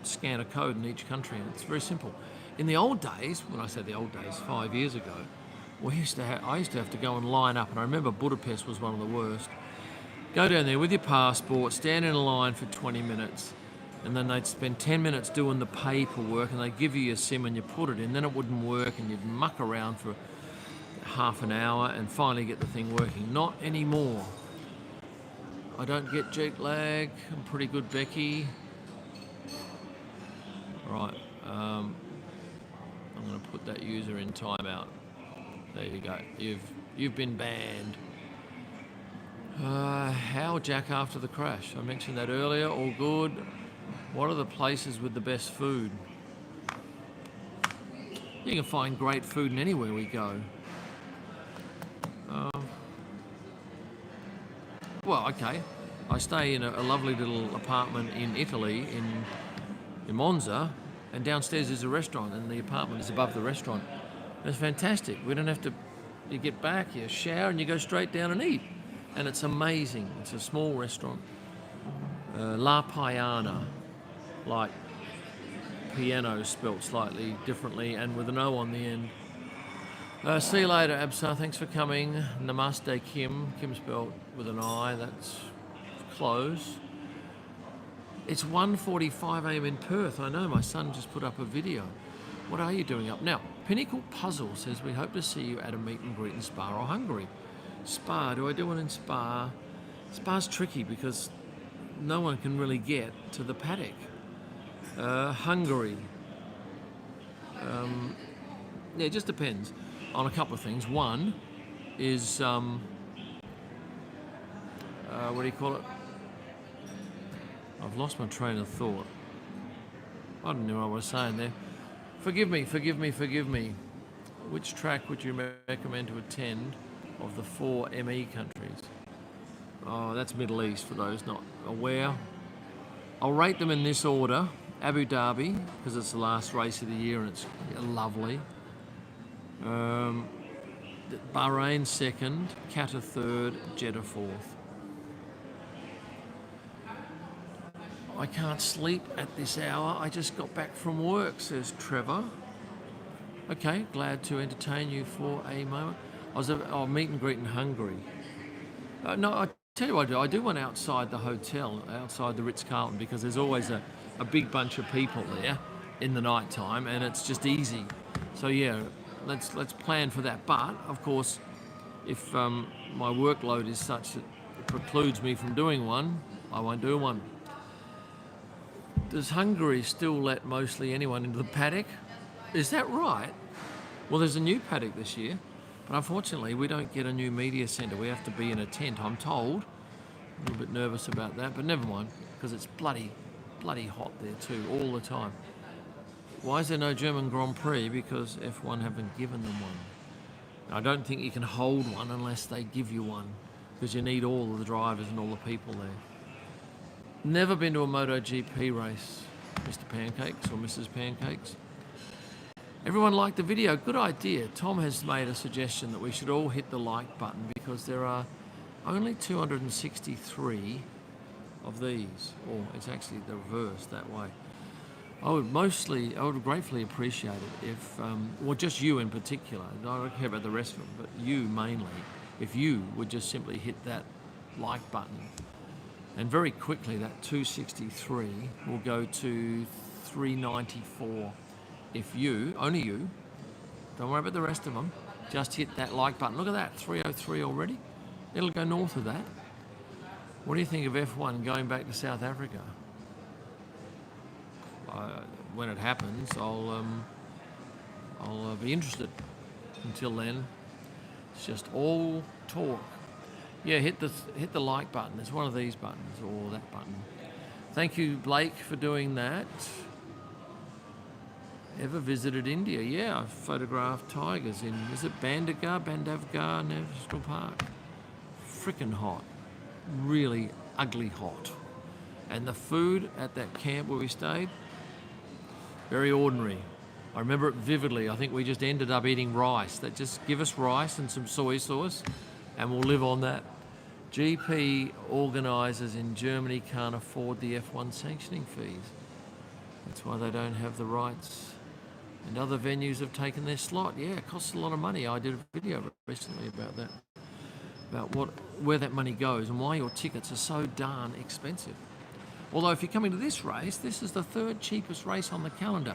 S1: scan a code in each country, and it's very simple. In the old days, when I say the old days, 5 years ago, I used to have to go and line up, and I remember Budapest was one of the worst. Go down there with your passport, stand in a line for 20 minutes, and then they'd spend 10 minutes doing the paperwork, and they'd give you your SIM and you put it in, then it wouldn't work, and you'd muck around for half an hour and finally get the thing working. Not anymore. I don't get jet lag. I'm pretty good, Becky. Right, I'm going to put that user in timeout. There you go. You've been banned. How, Jack, after the crash? I mentioned that earlier. All good. What are the places with the best food? You can find great food in anywhere we go. Well, okay. I stay in a lovely little apartment in Italy, in Monza, and downstairs is a restaurant, and the apartment is above the restaurant. And it's fantastic. We don't have to. You get back, you shower, and you go straight down and eat, and it's amazing. It's a small restaurant, La Piana, like piano spelt slightly differently, and with an O on the end. See you later, Absa. Thanks for coming. Namaste, Kim. Kim spelled with an I. That's close. It's 1:45 a.m. in Perth. I know, my son just put up a video. What are you doing up? Now, Pinnacle Puzzle says, we hope to see you at a meet and greet in Spa or Hungary. Spa, do I do one in Spa? Spa's tricky because no one can really get to the paddock. Hungary. Yeah, it just depends on a couple of things. One is, what do you call it? I've lost my train of thought. I don't know what I was saying there. Forgive me. Which track would you recommend to attend of the 4 ME countries? Oh, that's Middle East for those not aware. I'll rate them in this order. Abu Dhabi, because it's the last race of the year and it's lovely. Bahrain second, Qatar third, Jeddah fourth. I can't sleep at this hour. I just got back from work, says Trevor. Okay, glad to entertain you for a moment. I was at meet and greet in Hungary. No, I tell you what I do. I do one outside the hotel, outside the Ritz-Carlton, because there's always a big bunch of people there. in the night time, and it's just easy. So yeah, let's plan for that. But of course, if my workload is such that it precludes me from doing one, I won't do one. Does Hungary still let mostly anyone into the paddock? Is that right? Well, there's a new paddock this year, but unfortunately we don't get a new media centre. We have to be in a tent, I'm told. A little bit nervous about that, but never mind, because it's bloody hot there too, all the time. Why is there no German Grand Prix? Because F1 haven't given them one. I don't think you can hold one unless they give you one, because you need all of the drivers and all the people there. Never been to a MotoGP race, Mr. Pancakes or Mrs. Pancakes. Everyone liked the video. Good idea. Tom has made a suggestion that we should all hit the like button because there are only 263 of these. Or it's actually the reverse that way. I would gratefully appreciate it if, well, just you in particular. I don't care about the rest of them, but you mainly. If you would just simply hit that like button. And very quickly, that 263 will go to 394. If you, only you, don't worry about the rest of them, just hit that like button. Look at that, 303 already. It'll go north of that. What do you think of F1 going back to South Africa? When it happens, I'll be interested. Until then, it's just all talk. Yeah, hit the like button. It's one of these buttons or that button. Thank you, Blake, for doing that. Ever visited India? Yeah, I've photographed tigers in, is it Bandavgarh National Park? Frickin' hot. Really ugly hot. And the food at that camp where we stayed, very ordinary. I remember it vividly. I think we just ended up eating rice. That just give us rice and some soy sauce and we'll live on that. GP organisers in Germany can't afford the F1 sanctioning fees. That's why they don't have the rights. And other venues have taken their slot. Yeah, it costs a lot of money. I did a video recently about that. About where that money goes and why your tickets are so darn expensive. Although if you're coming to this race, this is the third cheapest race on the calendar.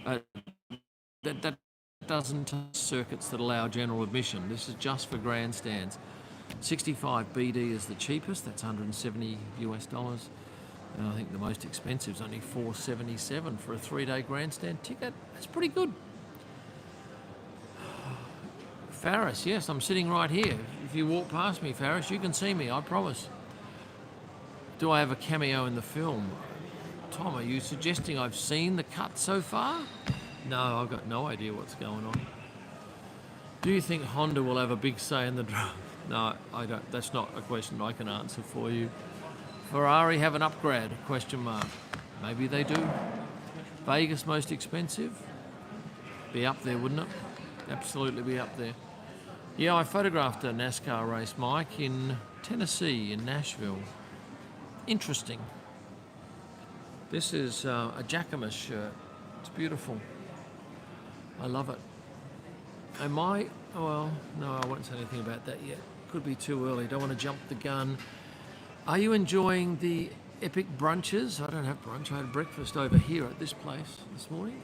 S1: That doesn't circuits that allow general admission. This is just for grandstands. 65 BD is the cheapest. That's $170 US. And I think the most expensive is only $477 for a 3-day grandstand ticket. That's pretty good. Faris, yes, I'm sitting right here. If you walk past me, Faris, you can see me, I promise. Do I have a cameo in the film? Tom, are you suggesting I've seen the cut so far? No, I've got no idea what's going on. Do you think Honda will have a big say in the draft? No, I don't. That's not a question I can answer for you. Ferrari have an upgrade? Question mark. Maybe they do. Vegas most expensive? Be up there, wouldn't it? Absolutely be up there. Yeah, I photographed a NASCAR race, Mike, in Tennessee, in Nashville. Interesting. This is a Jacquemus shirt. It's beautiful. I love it. Well, no, I won't say anything about that yet. Could be too early. Don't want to jump the gun. Are you enjoying the epic brunches? I don't have brunch. I had breakfast over here at this place this morning.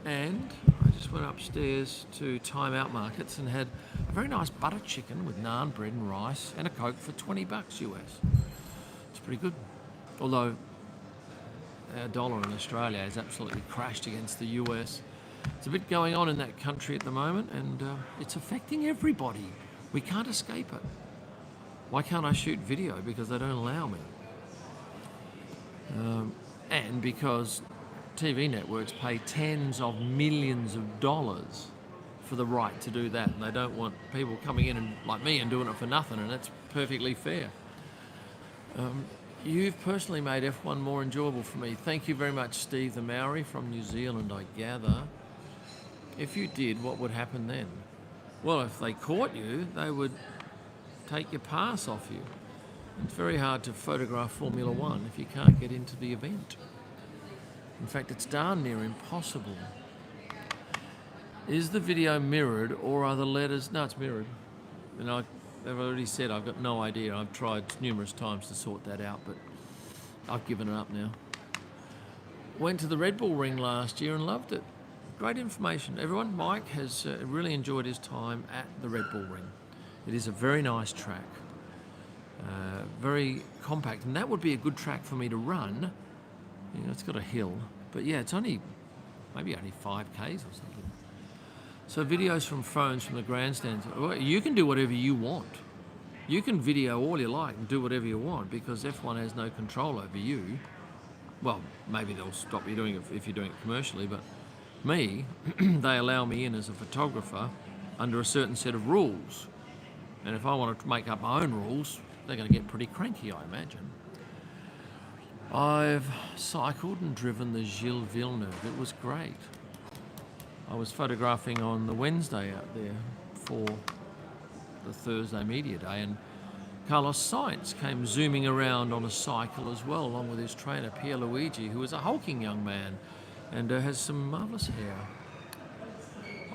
S1: And I just went upstairs to Time Out Markets and had a very nice butter chicken with naan bread and rice and a Coke for $20 US. It's pretty good. Although our dollar in Australia has absolutely crashed against the US. There's a bit going on in that country at the moment and it's affecting everybody. We can't escape it. Why can't I shoot video? Because they don't allow me. And because TV networks pay tens of millions of dollars for the right to do that. And they don't want people coming in and like me and doing it for nothing, and that's perfectly fair. You've personally made F1 more enjoyable for me. Thank you very much, Steve the Maori from New Zealand, I gather. If you did, what would happen then? Well, if they caught you, they would take your pass off you. It's very hard to photograph Formula One if you can't get into the event. In fact, it's darn near impossible. Is the video mirrored or are the letters... No, it's mirrored. And I've already said I've got no idea. I've tried numerous times to sort that out, but I've given it up now. Went to the Red Bull Ring last year and loved it. Great information. Everyone, Mike has really enjoyed his time at the Red Bull Ring. It is a very nice track, very compact, and that would be a good track for me to run. You know, it's got a hill, but yeah, it's maybe only 5Ks or something. So videos from phones from the grandstands. You can do whatever you want. You can video all you like and do whatever you want because F1 has no control over you. Well, maybe they'll stop you doing it if you're doing it commercially, but me, they allow me in as a photographer under a certain set of rules. And if I want to make up my own rules, they're going to get pretty cranky, I imagine. I've cycled and driven the Gilles Villeneuve. It was great. I was photographing on the Wednesday out there for the Thursday media day, and Carlos Sainz came zooming around on a cycle as well, along with his trainer Pierluigi, who is a hulking young man and has some marvellous hair.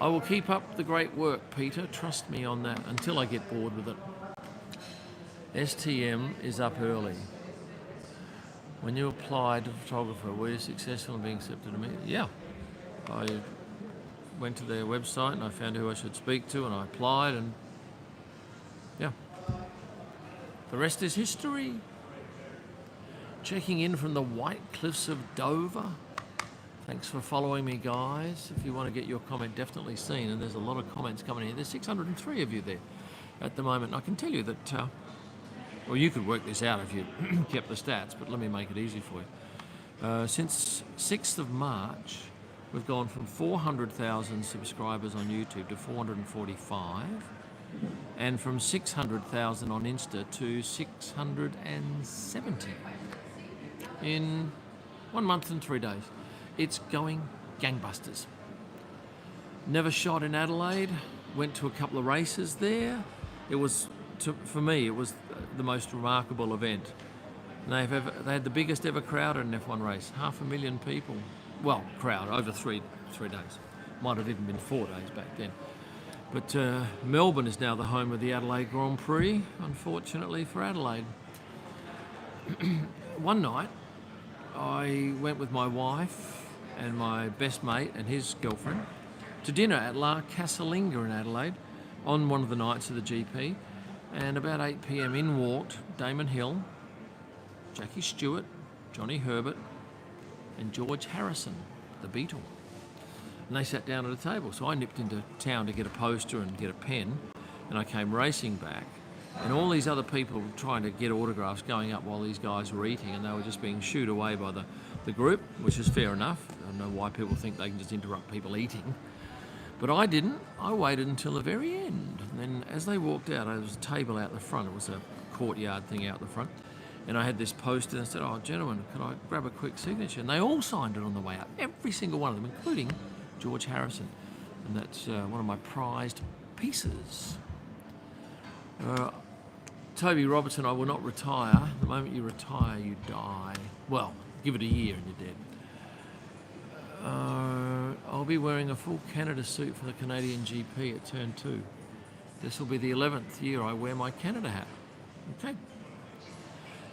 S1: I will keep up the great work, Peter. Trust me on that until I get bored with it. STM is up early. When you applied to photographer, were you successful in being accepted immediately? Yeah. I went to their website and I found who I should speak to and I applied, and yeah. The rest is history. Checking in from the White Cliffs of Dover. Thanks for following me, guys. If you want to get your comment definitely seen, and there's a lot of comments coming in. There's 603 of you there at the moment. And I can tell you that, well, you could work this out if you kept the stats, but let me make it easy for you. Since 6th of March, we've gone from 400,000 subscribers on YouTube to 445, and from 600,000 on Insta to 670 in 1 month and 3 days. It's going gangbusters. Never shot in Adelaide, went to a couple of races there. It was, for me, it was the most remarkable event. They had the biggest ever crowd at an F1 race, 500,000 people. Well, crowd over three days. Might have even been 4 days back then. But Melbourne is now the home of the Adelaide Grand Prix, unfortunately for Adelaide. One night, I went with my wife and my best mate and his girlfriend to dinner at La Casalinga in Adelaide on one of the nights of the GP. And about 8 p.m. in walked Damon Hill, Jackie Stewart, Johnny Herbert, and George Harrison, the Beatle. And they sat down at a table. So I nipped into town to get a poster and get a pen, and I came racing back. And all these other people were trying to get autographs going up while these guys were eating, and they were just being shooed away by the group, which is fair enough. I don't know why people think they can just interrupt people eating. But I didn't. I waited until the very end. And then as they walked out, there was a table out the front. It was a courtyard thing out the front. And I had this poster and I said, "Oh, gentlemen, can I grab a quick signature?" And they all signed it on the way out. Every single one of them, including George Harrison. And that's one of my prized pieces. Toby Robertson, I will not retire. The moment you retire, you die. Well, give it a year and you're dead. I'll be wearing a full Canada suit for the Canadian GP at turn 2. This will be the 11th year I wear my Canada hat. Okay.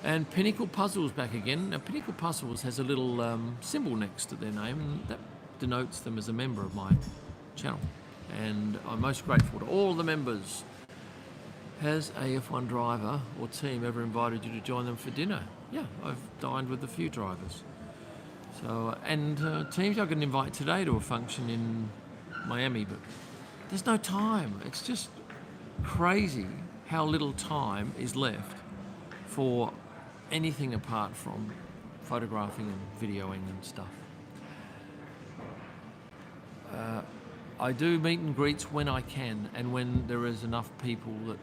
S1: And Pinnacle Puzzles back again. Now, Pinnacle Puzzles has a little symbol next to their name, and that denotes them as a member of my channel. And I'm most grateful to all the members. Has a F1 driver or team ever invited you to join them for dinner? Yeah, I've dined with a few drivers. So, and teams I can invite today to a function in Miami, but there's no time. It's just crazy how little time is left for anything apart from photographing and videoing and stuff. I do meet and greets when I can and when there is enough people that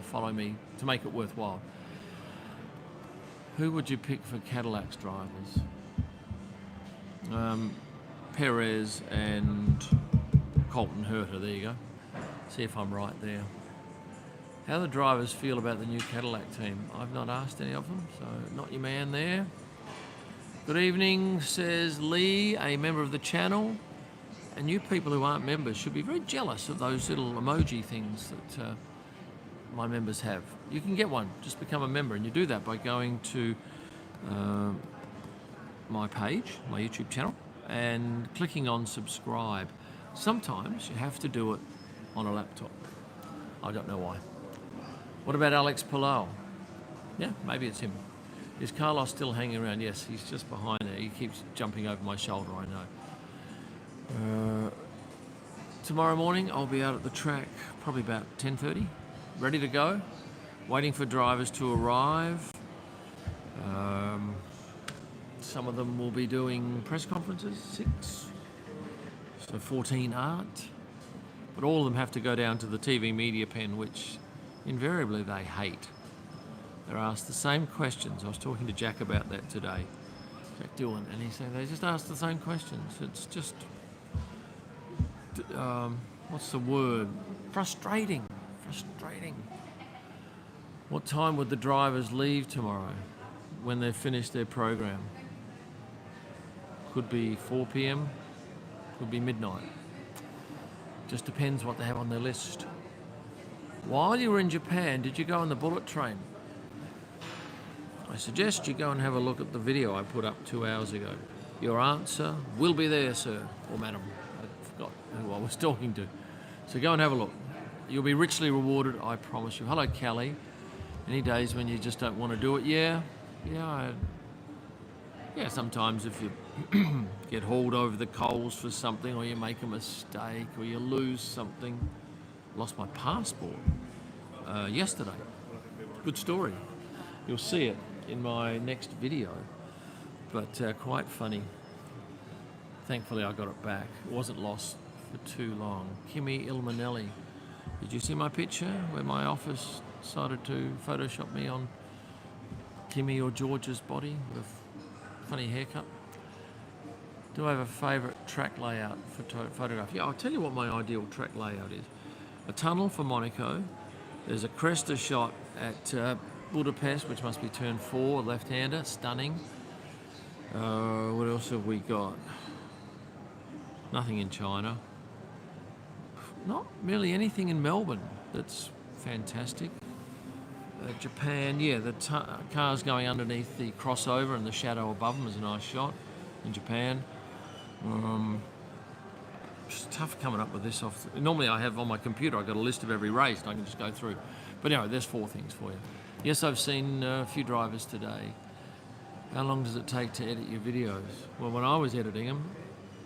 S1: follow me to make it worthwhile. Who would you pick for Cadillac's drivers? Perez and Colton Herta, there you go. See if I'm right there. How do the drivers feel about the new Cadillac team? I've not asked any of them, so not your man there. Good evening, says Lee, a member of the channel. And you people who aren't members should be very jealous of those little emoji things that my members have. You can get one, just become a member, and you do that by going to my page, my YouTube channel, and clicking on subscribe. Sometimes you have to do it on a laptop. I don't know why. What about Alex Palau? Yeah, maybe it's him. Is Carlos still hanging around? Yes, he's just behind there. He keeps jumping over my shoulder, I know. Tomorrow morning I'll be out at the track, probably about 10:30, ready to go, waiting for drivers to arrive. Some of them will be doing press conferences, 6, so 14 aren't. But all of them have to go down to the TV media pen, which invariably they hate. They're asked the same questions. I was talking to Jack about that today, Jack Dillon, and he said they just ask the same questions. It's just, what's the word? Frustrating. What time would the drivers leave tomorrow when they've finished their program? Could be 4 p.m, could be midnight. Just depends what they have on their list. While you were in Japan, did you go on the bullet train? I suggest you go and have a look at the video I put up 2 hours ago. Your answer will be there, sir, or madam. I forgot who I was talking to. So go and have a look. You'll be richly rewarded, I promise you. Hello, Callie. Any days when you just don't want to do it? Yeah, sometimes if you get hauled over the coals for something, or you make a mistake, or you lose something. Lost my passport yesterday. Good story. You'll see it in my next video, but quite funny. Thankfully I got it back. It wasn't lost for too long. Kimi Ilmanelli. Did you see my picture where my office decided to Photoshop me on Kimi or George's body with a funny haircut? Do I have a favourite track layout for photography? Yeah, I'll tell you what my ideal track layout is. A tunnel for Monaco. There's a Cresta shot at Budapest, which must be turn 4, left-hander, stunning. What else have we got? Nothing in China. Not really anything in Melbourne that's fantastic. Japan, yeah, the cars going underneath the crossover and the shadow above them is a nice shot in Japan. It's tough coming up with this off. Normally I have on my computer, I've got a list of every race and I can just go through. But anyway, there's 4 things for you. Yes, I've seen a few drivers today. How long does it take to edit your videos? Well, when I was editing them,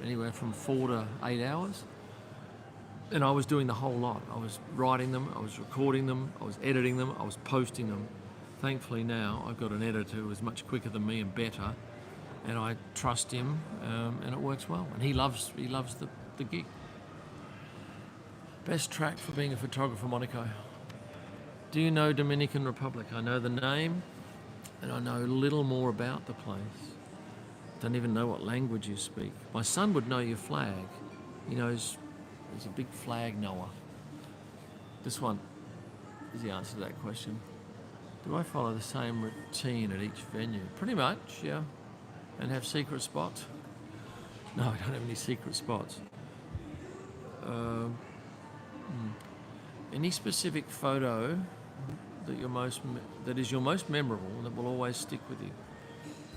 S1: anywhere from 4 to 8 hours. And I was doing the whole lot. I was writing them, I was recording them, I was editing them, I was posting them. Thankfully now I've got an editor who is much quicker than me and better, and I trust him, and it works well. And he loves the gig. Best track for being a photographer, Monaco. Do you know Dominican Republic? I know the name, and I know little more about the place. Don't even know what language you speak. My son would know your flag. He knows. He's a big flag knower. This one is the answer to that question. Do I follow the same routine at each venue? Pretty much, yeah. And have secret spots? No, I don't have any secret spots. Any specific photo that is your most memorable and that will always stick with you?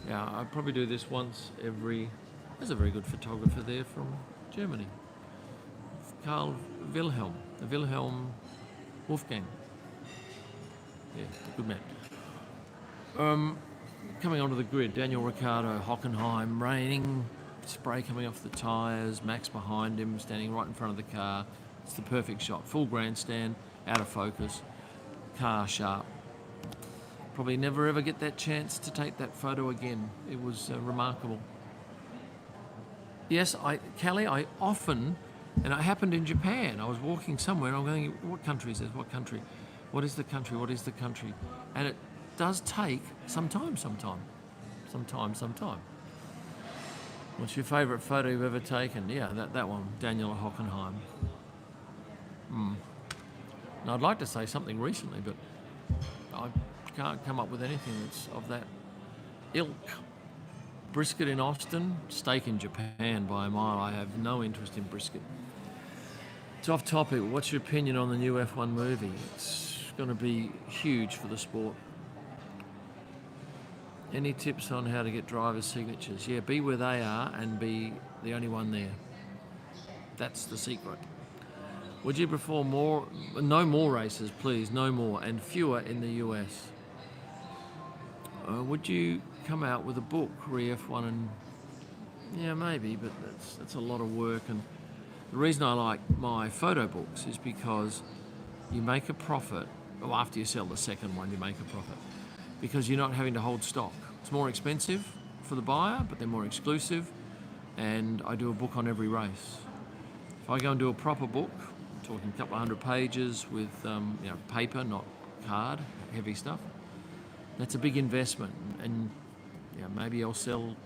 S1: Yeah, I probably do this once every. There's a very good photographer there from Germany. Carl Wilhelm Wolfgang. Yeah, good man. Coming onto the grid, Daniel Ricciardo, Hockenheim, raining, spray coming off the tyres, Max behind him, standing right in front of the car. It's the perfect shot. Full grandstand, out of focus, car sharp. Probably never ever get that chance to take that photo again. It was remarkable. Yes, Callie, I often. And it happened in Japan. I was walking somewhere and I'm going, what country is this? What country? What is the country? What is the country? And it does take some time. What's your favourite photo you've ever taken? Yeah, that one, Daniel Hockenheim. Now, I'd like to say something recently, but I can't come up with anything that's of that ilk. Brisket in Austin, steak in Japan by a mile. I have no interest in brisket. It's off topic. What's your opinion on the new F1 movie? It's going to be huge for the sport. Any tips on how to get drivers' signatures? Yeah, be where they are and be the only one there. That's the secret. Would you prefer no more races, please, no more, and fewer in the US? Would you come out with a book, Re-F1 and... Yeah, maybe, but that's a lot of work. And the reason I like my photo books is because you make a profit. Well, after you sell the second one, you make a profit. Because you're not having to hold stock. It's more expensive for the buyer, but they're more exclusive. And I do a book on every race. If I go and do a proper book, I'm talking a couple of 100 pages with paper, not card, heavy stuff, that's a big investment. And maybe I'll sell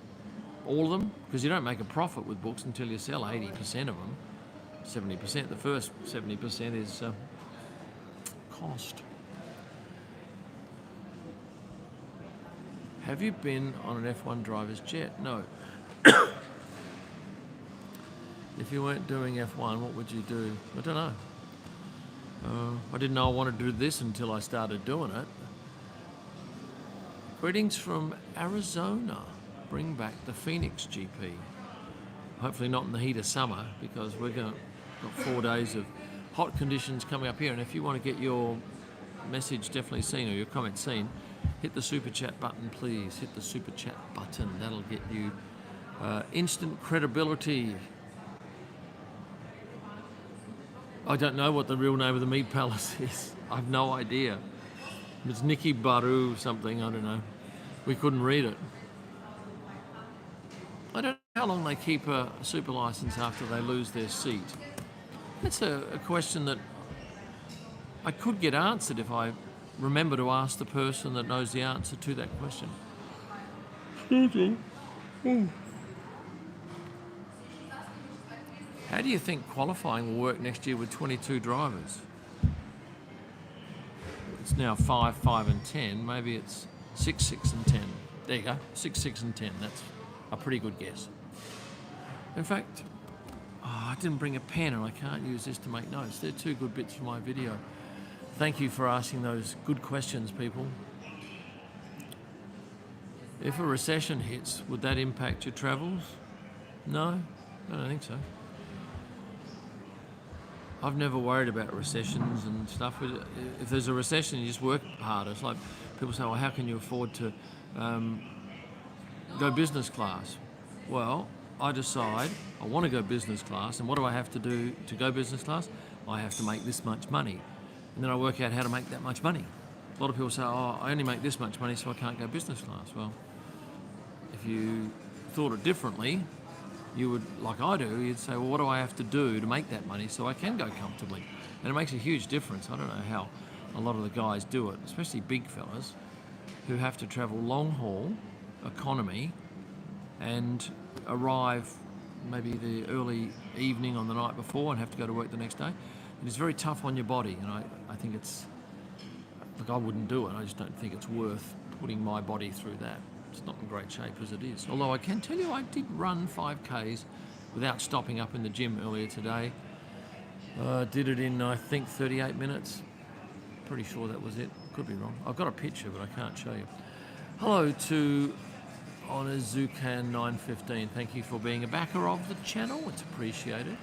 S1: all of them, because you don't make a profit with books until you sell 80% of them. 70%, the first 70% is cost. Have you been on an F1 driver's jet? No. If you weren't doing F1, what would you do? I don't know. I didn't know I wanted to do this until I started doing it. Greetings from Arizona. Bring back the Phoenix GP. Hopefully not in the heat of summer, because we've got 4 days of hot conditions coming up here. And if you want to get your message definitely seen or your comment seen, hit the super chat button, please. Hit the super chat button. That'll get you instant credibility. I don't know what the real name of the meat palace is. I've no idea. It's Nikki Baru something, I don't know. We couldn't read it. I don't know how long they keep a super license after they lose their seat. That's a question that I could get answered if I remember to ask the person that knows the answer to that question. How do you think qualifying will work next year with 22 drivers? It's now 5, 5 and 10. Maybe it's 6, 6 and 10. There you go, 6, 6 and 10. That's a pretty good guess. In fact, I didn't bring a pen and I can't use this to make notes. They're two good bits for my video. Thank you for asking those good questions, people. If a recession hits, would that impact your travels? No, I don't think so. I've never worried about recessions and stuff. If there's a recession, you just work harder. It's like people say, well, how can you afford to go business class? Well, I decide I want to go business class, and what do I have to do to go business class? I have to make this much money. And then I work out how to make that much money. A lot of people say, oh, I only make this much money, so I can't go business class. Well, if you thought it differently, you would, like I do, you'd say, well, what do I have to do to make that money so I can go comfortably? And it makes a huge difference. I don't know how a lot of the guys do it, especially big fellas who have to travel long haul, economy, and arrive maybe the early evening on the night before and have to go to work the next day. It is very tough on your body, and I think it's, look, I wouldn't do it. I just don't think it's worth putting my body through that. It's not in great shape as it is. Although I can tell you I did run 5Ks without stopping up in the gym earlier today. Did it in, I think, 38 minutes. Pretty sure that was it. Could be wrong. I've got a picture, but I can't show you. Hello to Onazukan 915. Thank you for being a backer of the channel. It's appreciated.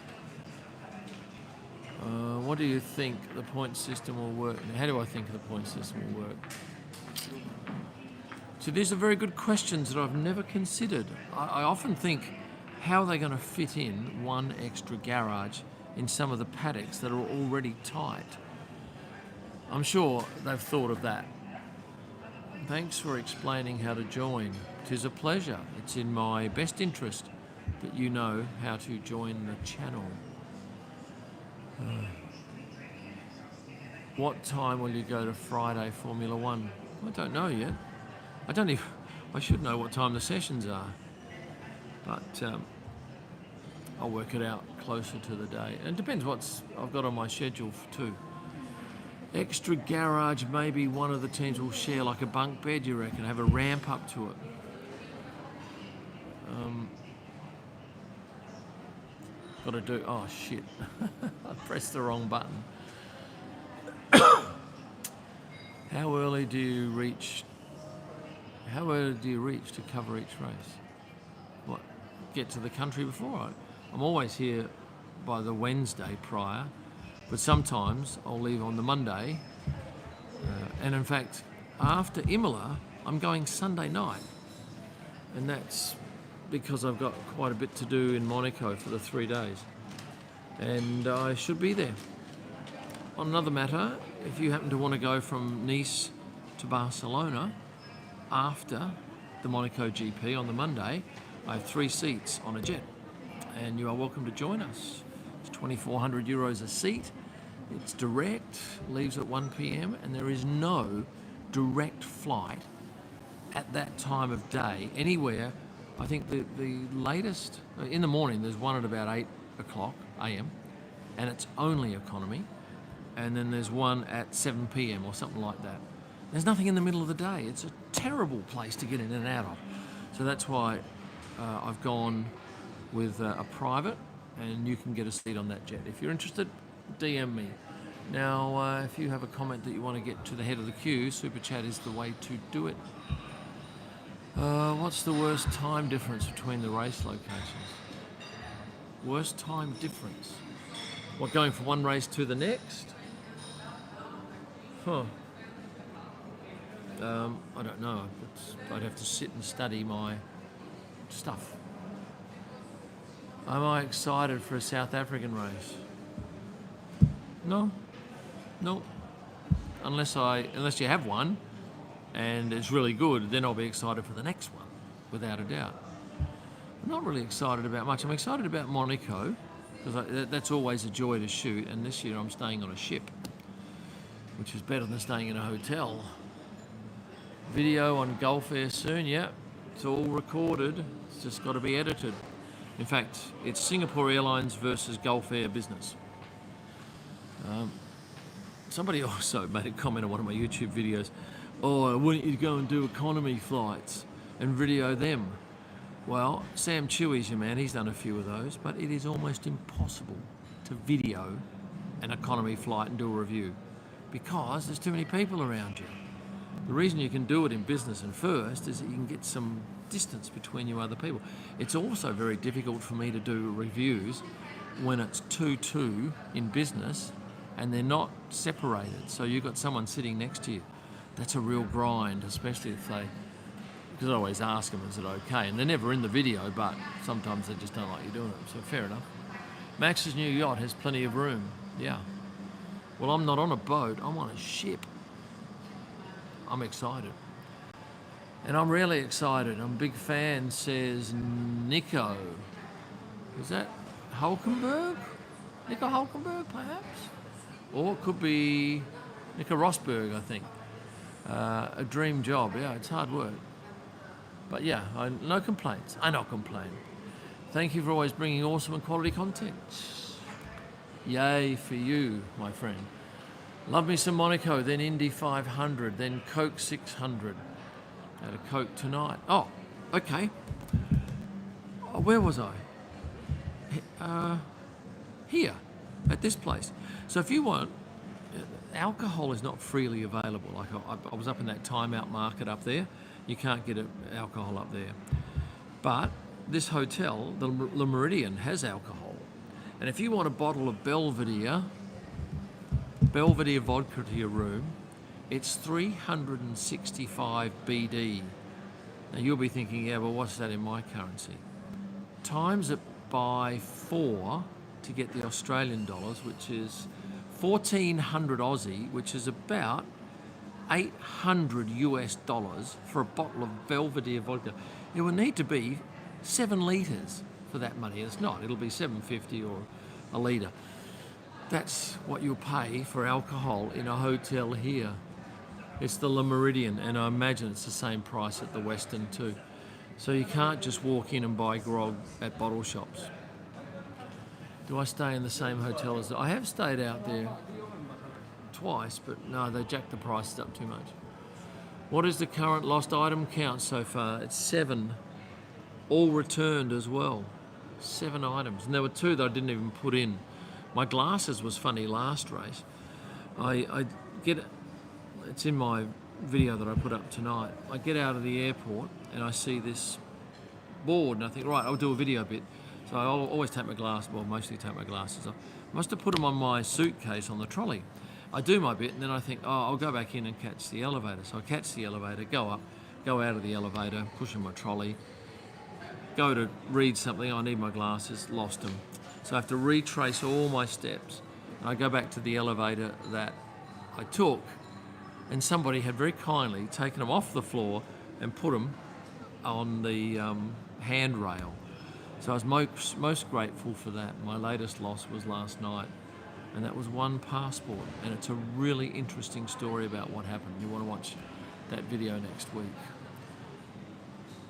S1: What do you think the point system will work? How do I think the point system will work? So these are very good questions that I've never considered. I often think, how are they going to fit in one extra garage in some of the paddocks that are already tight? I'm sure they've thought of that. Thanks for explaining how to join. 'Tis a pleasure. It's in my best interest that you know how to join the channel. What time will you go to Friday Formula One? I don't know yet. I should know what time the sessions are, but I'll work it out closer to the day. And it depends what I've got on my schedule too. Extra garage, maybe one of the teams will share like a bunk bed, you reckon, have a ramp up to it. Got to do, oh shit, I pressed the wrong button. How early do you reach How early do you reach to cover each race? What, get to the country before? I'm always here by the Wednesday prior, but sometimes I'll leave on the Monday. And in fact, after Imola, I'm going Sunday night. And that's because I've got quite a bit to do in Monaco for the 3 days. And I should be there. On another matter, if you happen to want to go from Nice to Barcelona after the Monaco GP on the Monday, I have 3 seats on a jet, and you are welcome to join us. It's 2,400 euros a seat. It's direct, leaves at 1 p.m, and there is no direct flight at that time of day anywhere. I think the latest, in the morning, there's one at about 8 o'clock a.m, and it's only economy. And then there's one at 7 p.m. or something like that. There's nothing in the middle of the day. It's a terrible place to get in and out of. So that's why I've gone with a private, and you can get a seat on that jet. If you're interested, DM me. Now, if you have a comment that you want to get to the head of the queue, Super Chat is the way to do it. What's the worst time difference between the race locations? Worst time difference? What, going from one race to the next? Huh. I don't know. I'd have to sit and study my stuff. Am I excited for a South African race? No. Unless you have one and it's really good, then I'll be excited for the next one, without a doubt. I'm not really excited about much. I'm excited about Monaco, because that's always a joy to shoot, and this year I'm staying on a ship, which is better than staying in a hotel. Video on Gulf Air soon, yeah. It's all recorded. It's just got to be edited. In fact, it's Singapore Airlines versus Gulf Air Business. Somebody also made a comment on one of my YouTube videos. Oh, why don't you go and do economy flights and video them? Well, Sam Chewy's your man. He's done a few of those, but it is almost impossible to video an economy flight and do a review because there's too many people around you. The reason you can do it in business and first is that you can get some distance between you other people. It's also very difficult for me to do reviews when it's 2-2 in business and they're not separated. So you've got someone sitting next to you. That's a real grind, especially if they, because I always ask them, is it okay? And they're never in the video, but sometimes they just don't like you doing it. So fair enough. Max's new yacht has plenty of room. Yeah. Well, I'm not on a boat. I'm on a ship. I'm excited. And I'm really excited. I'm a big fan, says Nico. Is that Hulkenberg? Nico Hulkenberg, perhaps? Or it could be Nico Rosberg, I think. A dream job. Yeah, it's hard work. But yeah, no complaints. I not complain. Thank you for always bringing awesome and quality content. Yay for you, my friend. Love me some Monaco, then Indy 500, then Coke 600. Had a Coke tonight. Oh, okay. Where was I? Here, at this place. So if you want, alcohol is not freely available. Like I was up in that timeout market up there. You can't get alcohol up there. But this hotel, the Le Méridien, has alcohol. And if you want a bottle of Belvedere vodka to your room, it's 365 BD. Now you'll be thinking, yeah, well, what's that in my currency? Times it by 4 to get the Australian dollars, which is 1,400 Aussie, which is about 800 US dollars for a bottle of Belvedere vodka. It would need to be 7 litres for that money. It's not. It'll be 750 or a litre. That's what you'll pay for alcohol in a hotel here. It's the Le Méridien, and I imagine it's the same price at the Western too. So you can't just walk in and buy grog at bottle shops. Do I stay in the same hotel as... I have stayed out there twice, but no, they jacked the prices up too much. What is the current lost item count so far? It's 7, all returned as well. 7 items, and there were 2 that I didn't even put in. My glasses was funny last race. I get it. It's in my video that I put up tonight. I get out of the airport and I see this board and I think, right, I'll do a video bit. So I'll always take my glasses, well, mostly take my glasses off. I must have put them on my suitcase on the trolley. I do my bit and then I think, oh, I'll go back in and catch the elevator. So I catch the elevator, go up, go out of the elevator, pushing my trolley, go to read something, I need my glasses, lost them. So I have to retrace all my steps. And I go back to the elevator that I took, and somebody had very kindly taken them off the floor and put them on the handrail. So I was most grateful for that. My latest loss was last night, and that was one passport, and it's a really interesting story about what happened. You want to watch that video next week.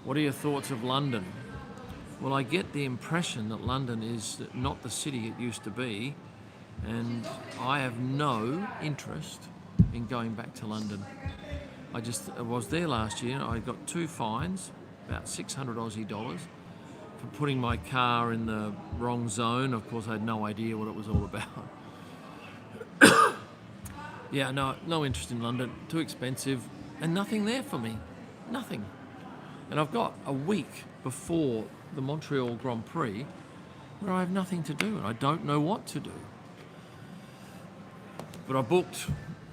S1: What are your thoughts of London? Well, I get the impression that London is not the city it used to be, and I have no interest in going back to London. I was there last year. I got 2 fines, about 600 Aussie dollars, for putting my car in the wrong zone. Of course, I had no idea what it was all about. Yeah, no interest in London. Too expensive, and nothing there for me. Nothing. And I've got a week before the Montreal Grand Prix where I have nothing to do, and I don't know what to do. But I booked,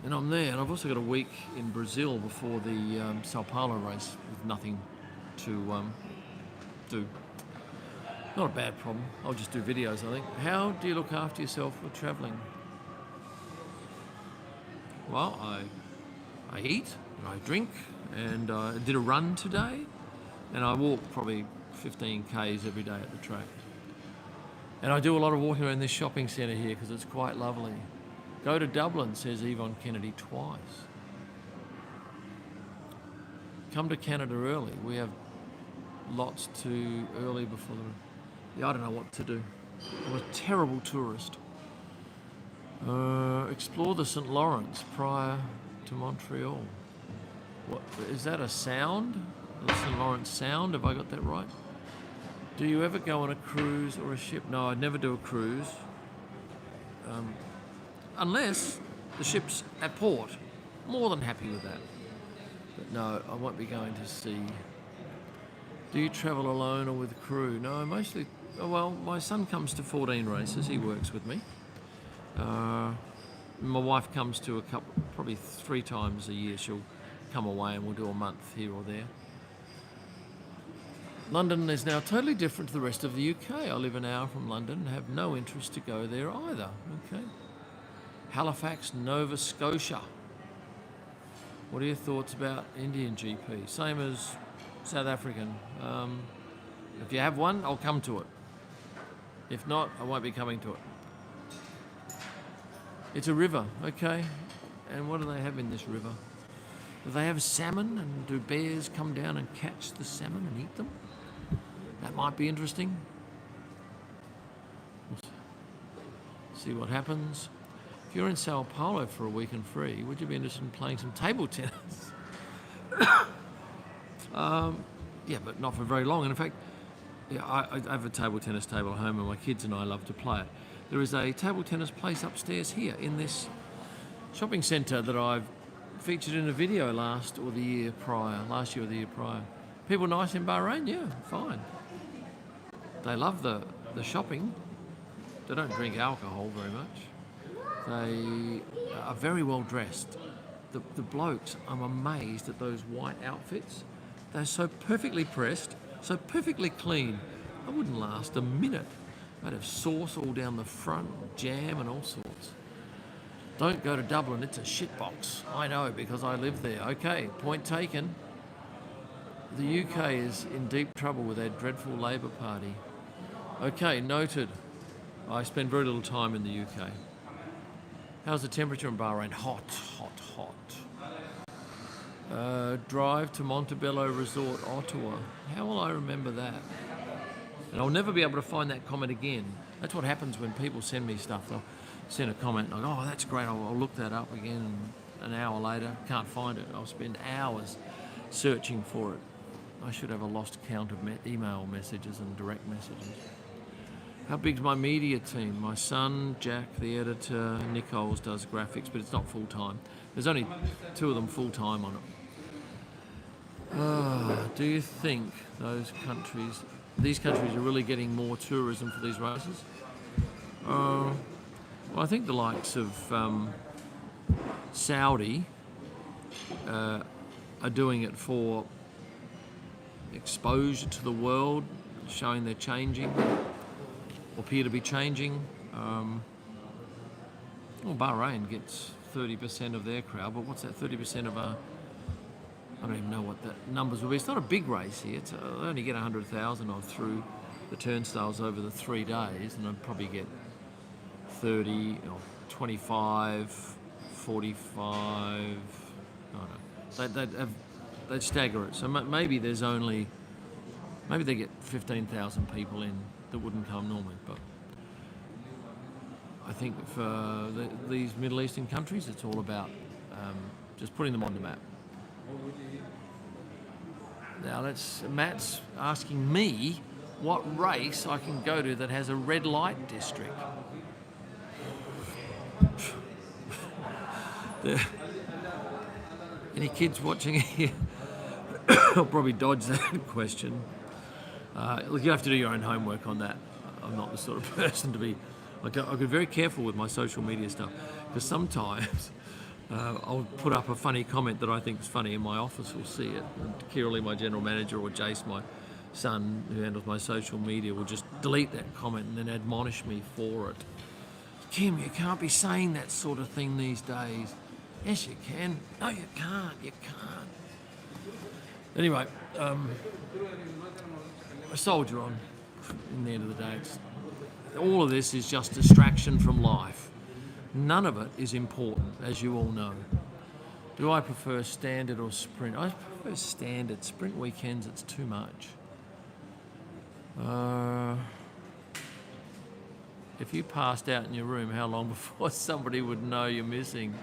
S1: and I'm there, and I've also got a week in Brazil before the Sao Paulo race with nothing to do. Not a bad problem. I'll just do videos, I think. How do you look after yourself when travelling? Well, I eat, and I drink, and I did a run today, and I walk probably 15 k's every day at the track. And I do a lot of walking around this shopping centre here because it's quite lovely. Go to Dublin, says Yvonne Kennedy twice. Come to Canada early. We have lots too early before the... Yeah, I don't know what to do. I'm a terrible tourist. Explore the St. Lawrence prior to Montreal. What is that, a sound? The St. Lawrence Sound, have I got that right? Do you ever go on a cruise or a ship? No, I'd never do a cruise. Unless the ship's at port. More than happy with that. But no, I won't be going to sea. Do you travel alone or with a crew? No, mostly... Well, my son comes to 14 races. He works with me. My wife comes to a couple, probably 3 times a year. She'll come away and we'll do a month here or there. London is now totally different to the rest of the UK. I live an hour from London and have no interest to go there either. Okay. Halifax, Nova Scotia. What are your thoughts about Indian GP? Same as South African. If you have one, I'll come to it. If not, I won't be coming to it. It's a river, okay? And what do they have in this river? Do they have salmon, and do bears come down and catch the salmon and eat them? That might be interesting. We'll see what happens. If you're in Sao Paulo for a week and free, would you be interested in playing some table tennis? Yeah, but not for very long. And in fact, yeah, I have a table tennis table at home and my kids and I love to play it. There is a table tennis place upstairs here in this shopping centre that I've featured in a video last year or the year prior. People nice in Bahrain? Yeah, fine. They love the shopping. They don't drink alcohol very much. They are very well dressed. The blokes, I'm amazed at those white outfits. They're so perfectly pressed, so perfectly clean. I wouldn't last a minute. I'd have sauce all down the front, jam and all sorts. Don't go to Dublin, it's a shitbox. I know, because I live there. Okay, point taken. The UK is in deep trouble with their dreadful Labour Party. Okay, noted. I spend very little time in the UK. How's the temperature in Bahrain? Hot, hot, hot. Drive to Montebello Resort, Ottawa. How will I remember that? And I'll never be able to find that comment again. That's what happens when people send me stuff. They'll send a comment and I go, oh, that's great, I'll look that up again. And an hour later, can't find it. I'll spend hours searching for it. I should have a lost count of email messages and direct messages. How big's my media team? My son, Jack, the editor, Nichols does graphics, but it's not full time. There's only 2 of them full time on it. Do you think these countries are really getting more tourism for these races? Well, I think the likes of Saudi are doing it for exposure to the world, showing they're changing, or appear to be changing. Bahrain gets 30% of their crowd, but what's that 30% of a... I don't even know what the numbers will be. It's not a big race here. They only get 100,000 odd through the turnstiles over the 3 days, and they'll probably get 30 or 25, 45. I don't know. They'd stagger it. So maybe they get 15,000 people in that wouldn't come normally. But I think for these Middle Eastern countries, it's all about just putting them on the map. Now Matt's asking me what race I can go to that has a red light district. Any kids watching here? I'll probably dodge that question. Look, you have to do your own homework on that. I'm not the sort of person to be... I get very careful with my social media stuff, because sometimes I'll put up a funny comment that I think is funny, and my office will see it. And Kiralee, my general manager, or Jace, my son, who handles my social media, will just delete that comment and then admonish me for it. Kim, you can't be saying that sort of thing these days. Yes, you can. No, you can't. You can't. Anyway, a soldier on. In the end of the day, all of this is just distraction from life. None of it is important, as you all know. Do I prefer standard or sprint? I prefer standard. Sprint weekends, it's too much. If you passed out in your room, how long before somebody would know you're missing?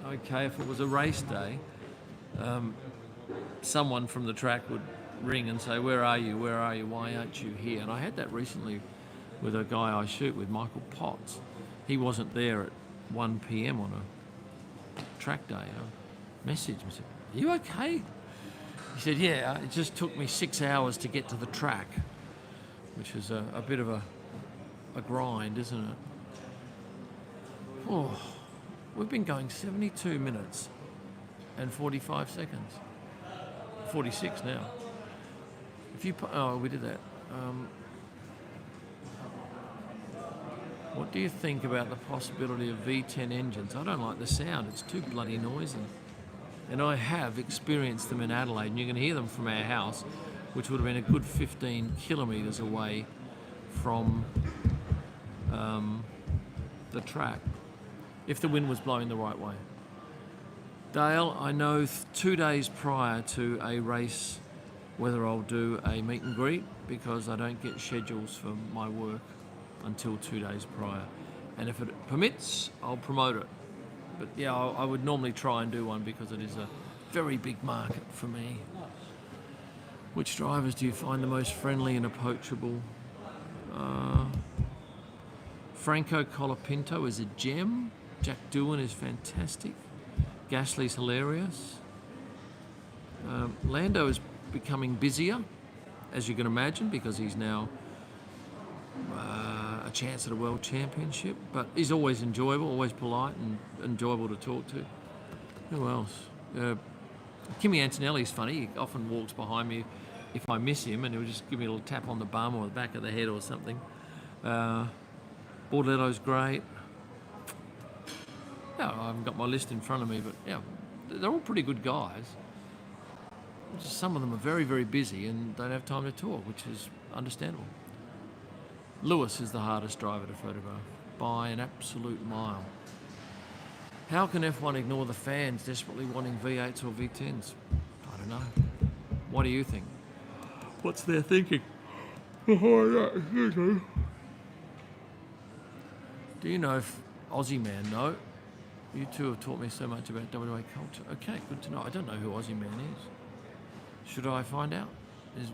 S1: Okay, if it was a race day, someone from the track would ring and say, where are you? Where are you? Why aren't you here? And I had that recently with a guy I shoot with, Michael Potts. He wasn't there at 1 p.m. on a track day. I messaged him and said, are you okay? He said, yeah, it just took me 6 hours to get to the track, which is a bit of a grind, isn't it? Oh, we've been going 72 minutes and 45 seconds. 46 now. We did that. What do you think about the possibility of V10 engines? I don't like the sound. It's too bloody noisy. And I have experienced them in Adelaide, and you can hear them from our house, which would have been a good 15 kilometres away from the track, if the wind was blowing the right way. Dale, I know 2 days prior to a race whether I'll do a meet and greet, because I don't get schedules for my work until 2 days prior. And if it permits, I'll promote it. But yeah, I would normally try and do one because it is a very big market for me. Which drivers do you find the most friendly and approachable? Franco Colapinto is a gem. Jack Doohan is fantastic. Gasly's hilarious. Lando is becoming busier, as you can imagine, because he's now a chance at a world championship. But he's always enjoyable, always polite and enjoyable to talk to. Who else? Kimi Antonelli's funny. He often walks behind me if I miss him, and he'll just give me a little tap on the bum or the back of the head or something. Bordello's great. Yeah, I haven't got my list in front of me, but yeah, they're all pretty good guys. Just some of them are very, very busy and don't have time to talk, which is understandable. Lewis is the hardest driver to photograph by an absolute mile. How can F1 ignore the fans desperately wanting V8s or V10s? I don't know. What do you think? What's their thinking? Do you know if Aussie Man? No. You two have taught me so much about WA culture. Okay, good to know. I don't know who Aussie Man is. Should I find out?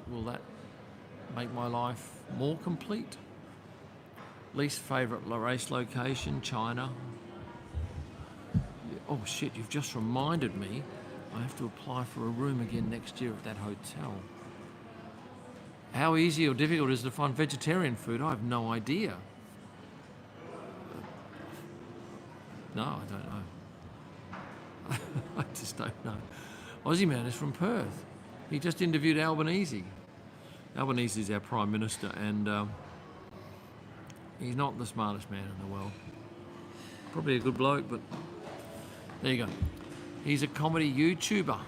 S1: Will that make my life more complete. Least favourite race location, China. Oh shit, you've just reminded me I have to apply for a room again next year at that hotel. How easy or difficult is it to find vegetarian food? I have no idea. No, I don't know. I just don't know. Aussie man is from Perth. He just interviewed Albanese. Albanese is our Prime Minister, and he's not the smartest man in the world. Probably a good bloke, but there you go. He's a comedy YouTuber.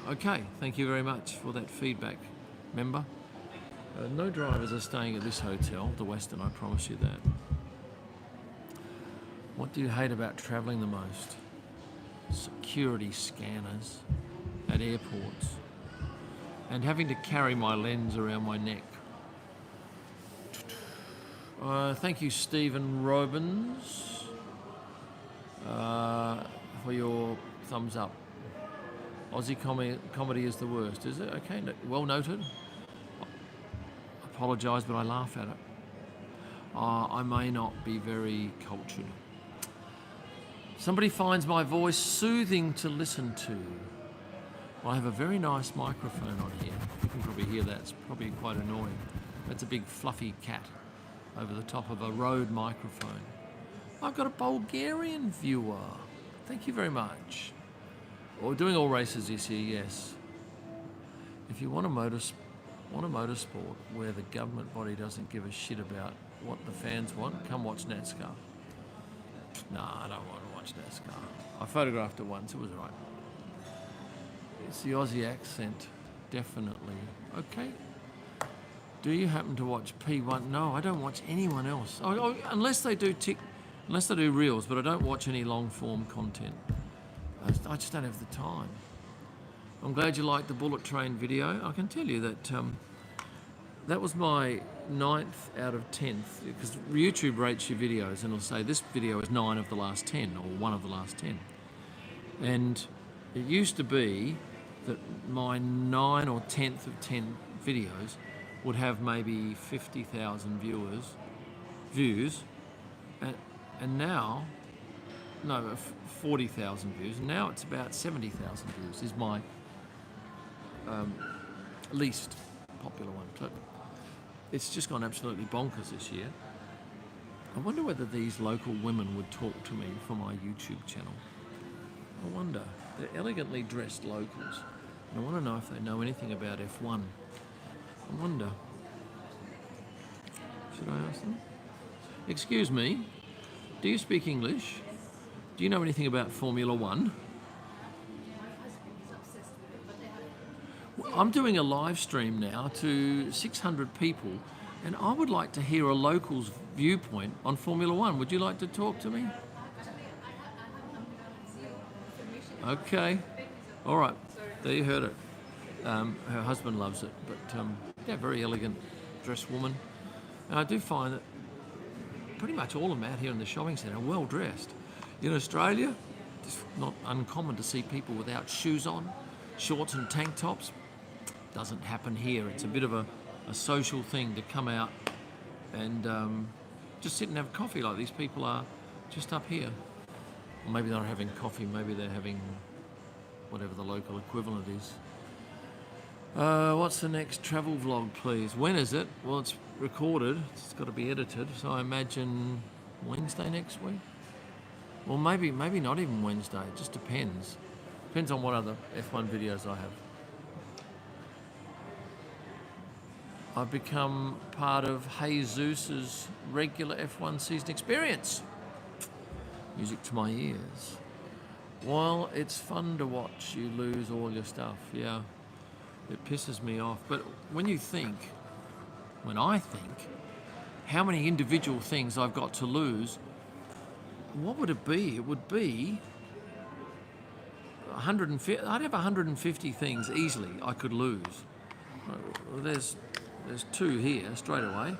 S1: Okay, thank you very much for that feedback, member. No drivers are staying at this hotel, the Westin, I promise you that. What do you hate about travelling the most? Security scanners at airports and having to carry my lens around my neck. Thank you, Stephen Robins, for your thumbs up. Aussie comedy is the worst, is it? Okay, well noted. Apologise, but I laugh at it. I may not be very cultured. Somebody finds my voice soothing to listen to. Well, I have a very nice microphone on here. You can probably hear that. It's probably quite annoying. That's a big fluffy cat over the top of a Rode microphone. I've got a Bulgarian viewer. Thank you very much. We're doing all races this year, yes. If you want a motorsport where the government body doesn't give a shit about what the fans want, come watch NASCAR. No, I don't want to watch NASCAR. I photographed it once, it was all right. It's the Aussie accent, definitely. Okay. Do you happen to watch P1? No, I don't watch anyone else. Unless they do reels, but I don't watch any long form content. I just don't have the time. I'm glad you liked the bullet train video. I can tell you that that was my 9th out of 10th, because YouTube rates your videos and it'll say this video is 9 of the last 10 or 1 of the last 10. And it used to be that my 9 or 10th of 10 videos would have maybe 50,000 views, and now, no, 40,000 views, and now it's about 70,000 views is my least popular one. So it's just gone absolutely bonkers this year. I wonder whether these local women would talk to me for my YouTube channel. I wonder. They're elegantly dressed locals. And I want to know if they know anything about F1. I wonder. Should I ask them? Excuse me, do you speak English? Do you know anything about Formula One? I'm doing a live stream now to 600 people, and I would like to hear a local's viewpoint on Formula One. Would you like to talk to me? Okay. All right. There you heard it. Her husband loves it, but yeah, very elegant dressed woman. And I do find that pretty much all of them out here in the shopping centre are well dressed. In Australia, it's not uncommon to see people without shoes on, shorts and tank tops. Doesn't happen here. It's a bit of a social thing to come out and just sit and have coffee like these people are just up here. Or maybe they're not having coffee, maybe they're having whatever the local equivalent is. What's the next travel vlog, please? When is it? Well, it's recorded. It's got to be edited, so I imagine Wednesday next week. Well, maybe not even Wednesday. It just depends. Depends on what other F1 videos I have. I've become part of Jesus's regular F1 season experience. Music to my ears. While it's fun to watch you lose all your stuff, yeah, it pisses me off. But when I think, how many individual things I've got to lose, what would it be? It would be 150. I'd have 150 things easily I could lose. Well, there's 2 here straight away,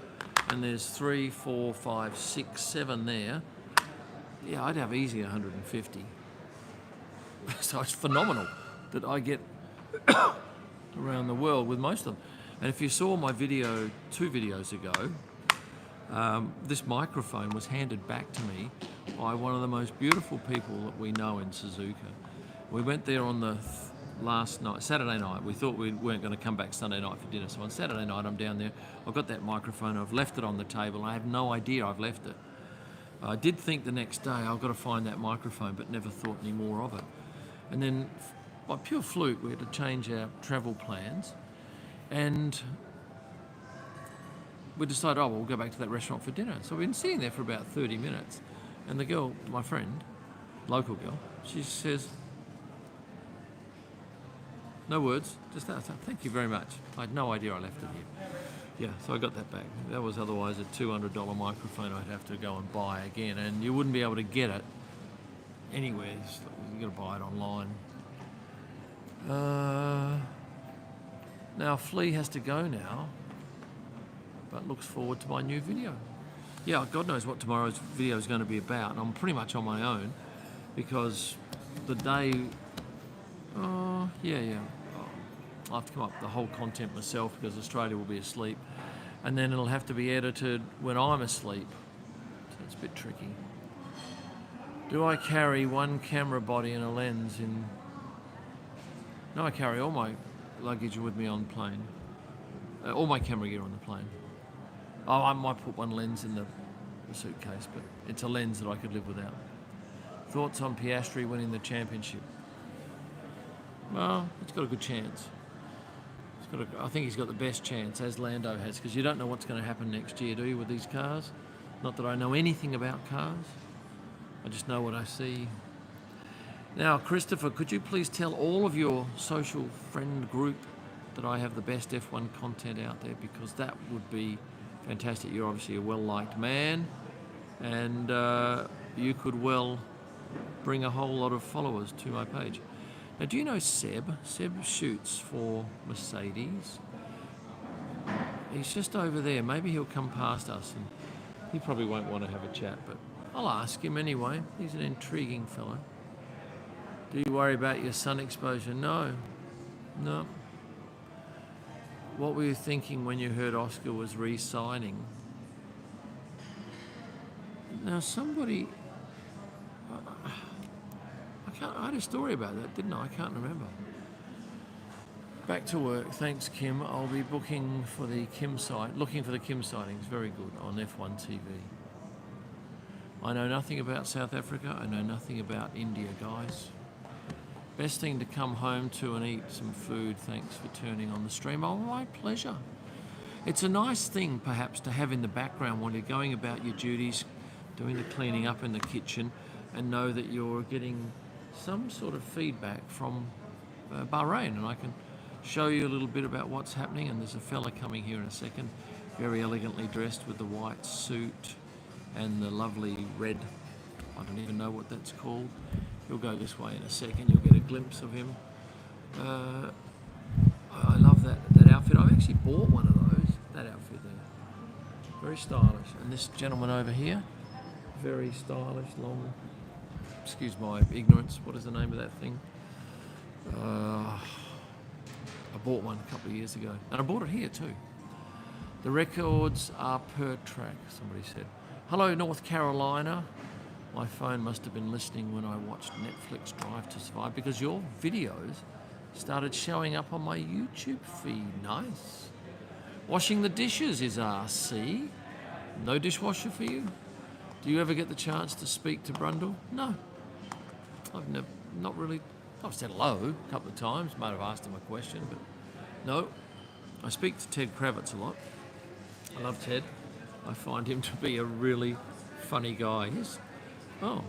S1: and there's 3, 4, 5, 6, 7 there. Yeah, I'd have easy 150. So it's phenomenal that I get around the world with most of them. And if you saw my video 2 videos ago, this microphone was handed back to me by one of the most beautiful people that we know in Suzuka. We went there on the last night, Saturday night. We thought we weren't going to come back Sunday night for dinner. So on Saturday night, I'm down there. I've got that microphone. I've left it on the table. I have no idea I've left it. I did think the next day I've got to find that microphone, but never thought any more of it. And then by pure fluke, we had to change our travel plans. And we decided, we'll go back to that restaurant for dinner. So we've been sitting there for about 30 minutes. And the girl, my friend, local girl, she says, no words, just that. Thank you very much. I had no idea I left it here. Yeah, so I got that back. That was otherwise a $200 microphone I'd have to go and buy again. And you wouldn't be able to get it anywhere. You've got to buy it online. Now, Flea has to go now, but looks forward to my new video. Yeah, God knows what tomorrow's video is going to be about. I'm pretty much on my own because the day... I'll have to come up with the whole content myself because Australia will be asleep. And then it'll have to be edited when I'm asleep. So it's a bit tricky. Do I carry one camera body and a lens in... No, I carry all my luggage with me on plane. All my camera gear on the plane. Oh, I might put one lens in the suitcase, but it's a lens that I could live without. Thoughts on Piastri winning the championship? Well, it's got a good chance. I think he's got the best chance, as Lando has, because you don't know what's going to happen next year, do you, with these cars? Not that I know anything about cars. I just know what I see. Now, Christopher, could you please tell all of your social friend group that I have the best F1 content out there, because that would be fantastic. You're obviously a well-liked man, and you could well bring a whole lot of followers to my page. Now, do you know Seb? Seb shoots for Mercedes. He's just over there. Maybe he'll come past us, and he probably won't want to have a chat, but I'll ask him anyway. He's an intriguing fellow. Do you worry about your sun exposure? No. What were you thinking when you heard Oscar was re-signing? Now, somebody... I had a story about that, didn't I? I can't remember. Back to work. Thanks, Kim. I'll be looking for the Kim sightings. Very good on F1 TV. I know nothing about South Africa. I know nothing about India, guys. Best thing to come home to and eat some food. Thanks for turning on the stream. Oh, my pleasure. It's a nice thing, perhaps, to have in the background while you're going about your duties, doing the cleaning up in the kitchen, and know that you're getting some sort of feedback from Bahrain, and I can show you a little bit about what's happening. And there's a fella coming here in a second, very elegantly dressed with the white suit and the lovely red, I don't even know what that's called. He'll go this way in a second. You'll get a glimpse of him. I love that outfit. I've actually bought one of those, that outfit there. Very stylish. And this gentleman over here, very stylish, long, excuse my ignorance, what is the name of that thing? I bought one a couple of years ago, and I bought it here too. The records are per track, somebody said. Hello, North Carolina. My phone must have been listening when I watched Netflix Drive to Survive, because your videos started showing up on my YouTube feed. Nice. Washing the dishes is RC. No dishwasher for you? Do you ever get the chance to speak to Brundle? No. I've said hello a couple of times, might have asked him a question, but no. I speak to Ted Kravitz a lot. I love Ted. I find him to be a really funny guy. Oh,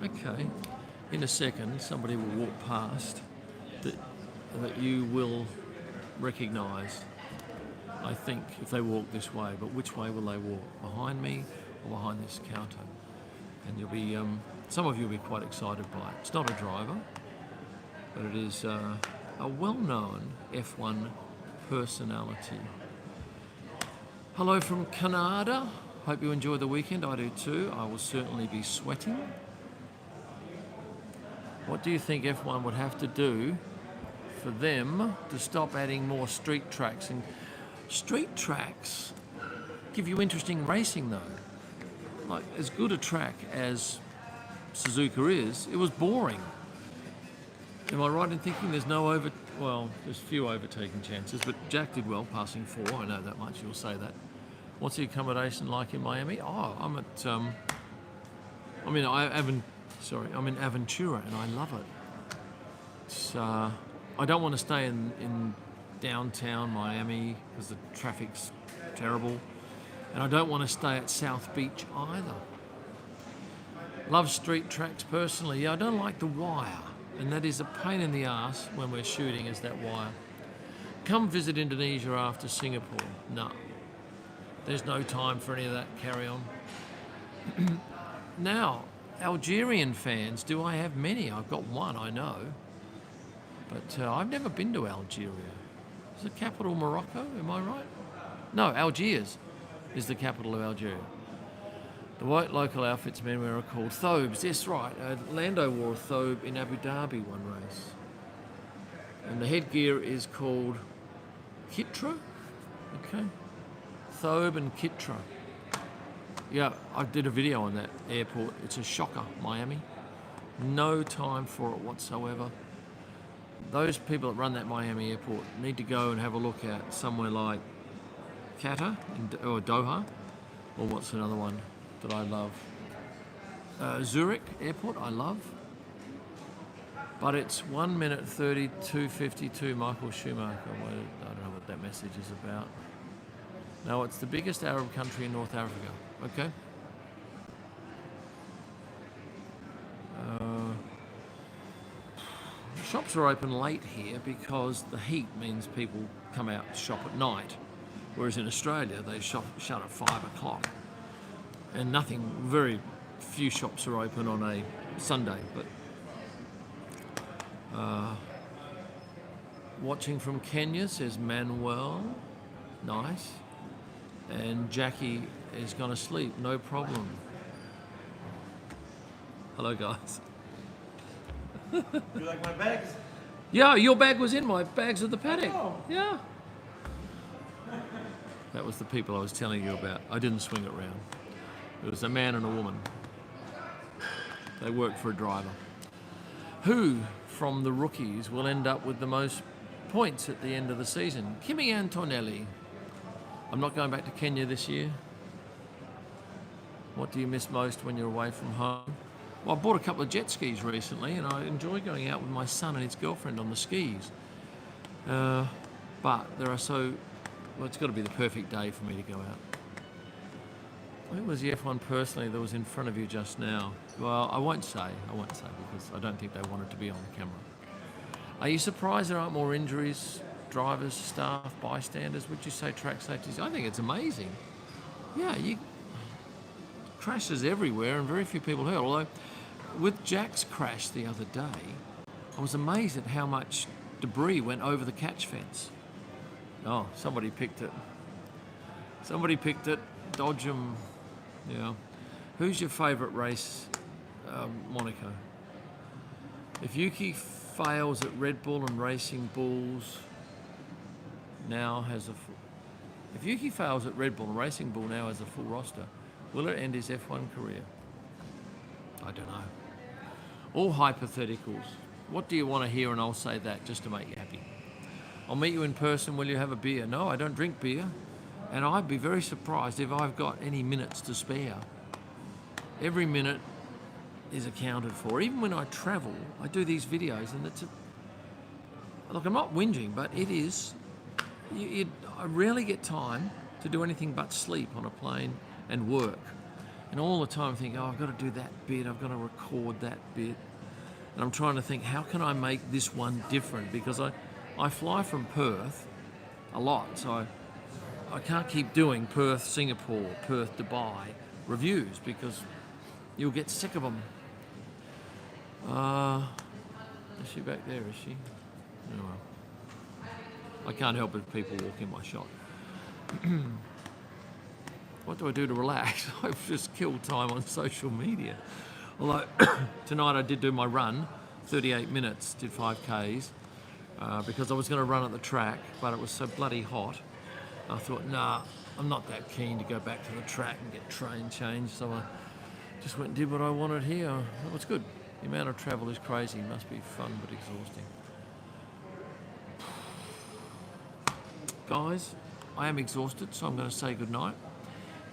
S1: okay. In a second, somebody will walk past that you will recognise, I think, if they walk this way. But which way will they walk? Behind me or behind this counter? And you'll be, some of you will be quite excited by it. It's not a driver, but it is a well-known F1 personality. Hello from Canada. Hope you enjoy the weekend. I do too. I will certainly be sweating. What do you think F1 would have to do for them to stop adding more street tracks? And Street tracks give you interesting racing though. Like as good a track as Suzuka is, it was boring. Am I right in thinking there's there's a few overtaking chances, but Jack did well passing 4, I know that much, you'll say that. What's the accommodation like in Miami? Oh, I'm in Aventura and I love it. It's, I don't want to stay in downtown Miami because the traffic's terrible. And I don't want to stay at South Beach either. Love street tracks personally. Yeah, I don't like the wire. And that is a pain in the ass when we're shooting, is that wire. Come visit Indonesia after Singapore. No. There's no time for any of that carry on. Now, Algerian fans, do I have many? I've got one, I know. But I've never been to Algeria. Is the capital Morocco? Am I right? No, Algiers is the capital of Algeria. The white local outfits men wear are called thobes. Yes, right. Lando wore a thobe in Abu Dhabi one race. And the headgear is called kitra. Okay. Thobe and kitra. Yeah, I did a video on that airport. It's a shocker, Miami. No time for it whatsoever. Those people that run that Miami airport need to go and have a look at somewhere like Qatar or Doha, or what's another one that I love? Zurich airport, I love. But it's 1 minute 32:52, Michael Schumacher. I don't know what that message is about. No, it's the biggest Arab country in North Africa. Okay. Shops are open late here because the heat means people come out to shop at night. Whereas in Australia, they shut at 5 o'clock. And very few shops are open on a Sunday. But watching from Kenya, says Manuel. Nice. And Jackie is going to sleep, no problem. Hello, guys.
S2: You like my bags?
S1: Yeah, your bag was in my bags of the Paddock.
S2: Oh.
S1: Yeah. That was the people I was telling you about. I didn't swing it round. It was a man and a woman. They worked for a driver. Who from the rookies will end up with the most points at the end of the season? Kimi Antonelli. I'm not going back to Kenya this year. What do you miss most when you're away from home? Well, I bought a couple of jet skis recently and I enjoy going out with my son and his girlfriend on the skis. But it's got to be the perfect day for me to go out. Who was the F1 personally that was in front of you just now? Well, I won't say because I don't think they wanted to be on the camera. Are you surprised there aren't more injuries? Drivers, staff, bystanders? Would you say track safety? I think it's amazing. Yeah, crashes everywhere and very few people hurt. Although with Jack's crash the other day, I was amazed at how much debris went over the catch fence. Oh, somebody picked it. Dodge 'em. Yeah. Who's your favourite race, Monaco? If Yuki fails at Red Bull and Racing Bulls now has a full roster, will it end his F1 career? I don't know. All hypotheticals. What do you want to hear? And I'll say that just to make you happy. I'll meet you in person. Will you have a beer? No, I don't drink beer. And I'd be very surprised if I've got any minutes to spare. Every minute is accounted for. Even when I travel, I do these videos and look, I'm not whinging, but it is, I rarely get time to do anything but sleep on a plane and work. And all the time I think, I've got to do that bit, I've got to record that bit. And I'm trying to think, how can I make this one different? Because I fly from Perth a lot, so I can't keep doing Perth, Singapore, Perth, Dubai reviews because you'll get sick of them. Is she back there, is she? No. I can't help it if people walk in my shot. What do I do to relax? I've just killed time on social media. Although tonight I did do my run, 38 minutes, did 5Ks, because I was going to run at the track, but it was so bloody hot. I thought, nah, I'm not that keen to go back to the track and get train changed, so I just went and did what I wanted here. It was good. The amount of travel is crazy. It must be fun but exhausting. Guys, I am exhausted, so I'm going to say goodnight.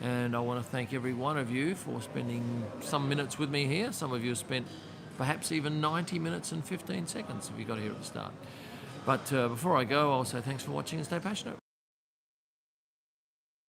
S1: And I want to thank every one of you for spending some minutes with me here. Some of you have spent perhaps even 90 minutes and 15 seconds if you got here at the start. But before I go, I'll say thanks for watching and stay passionate.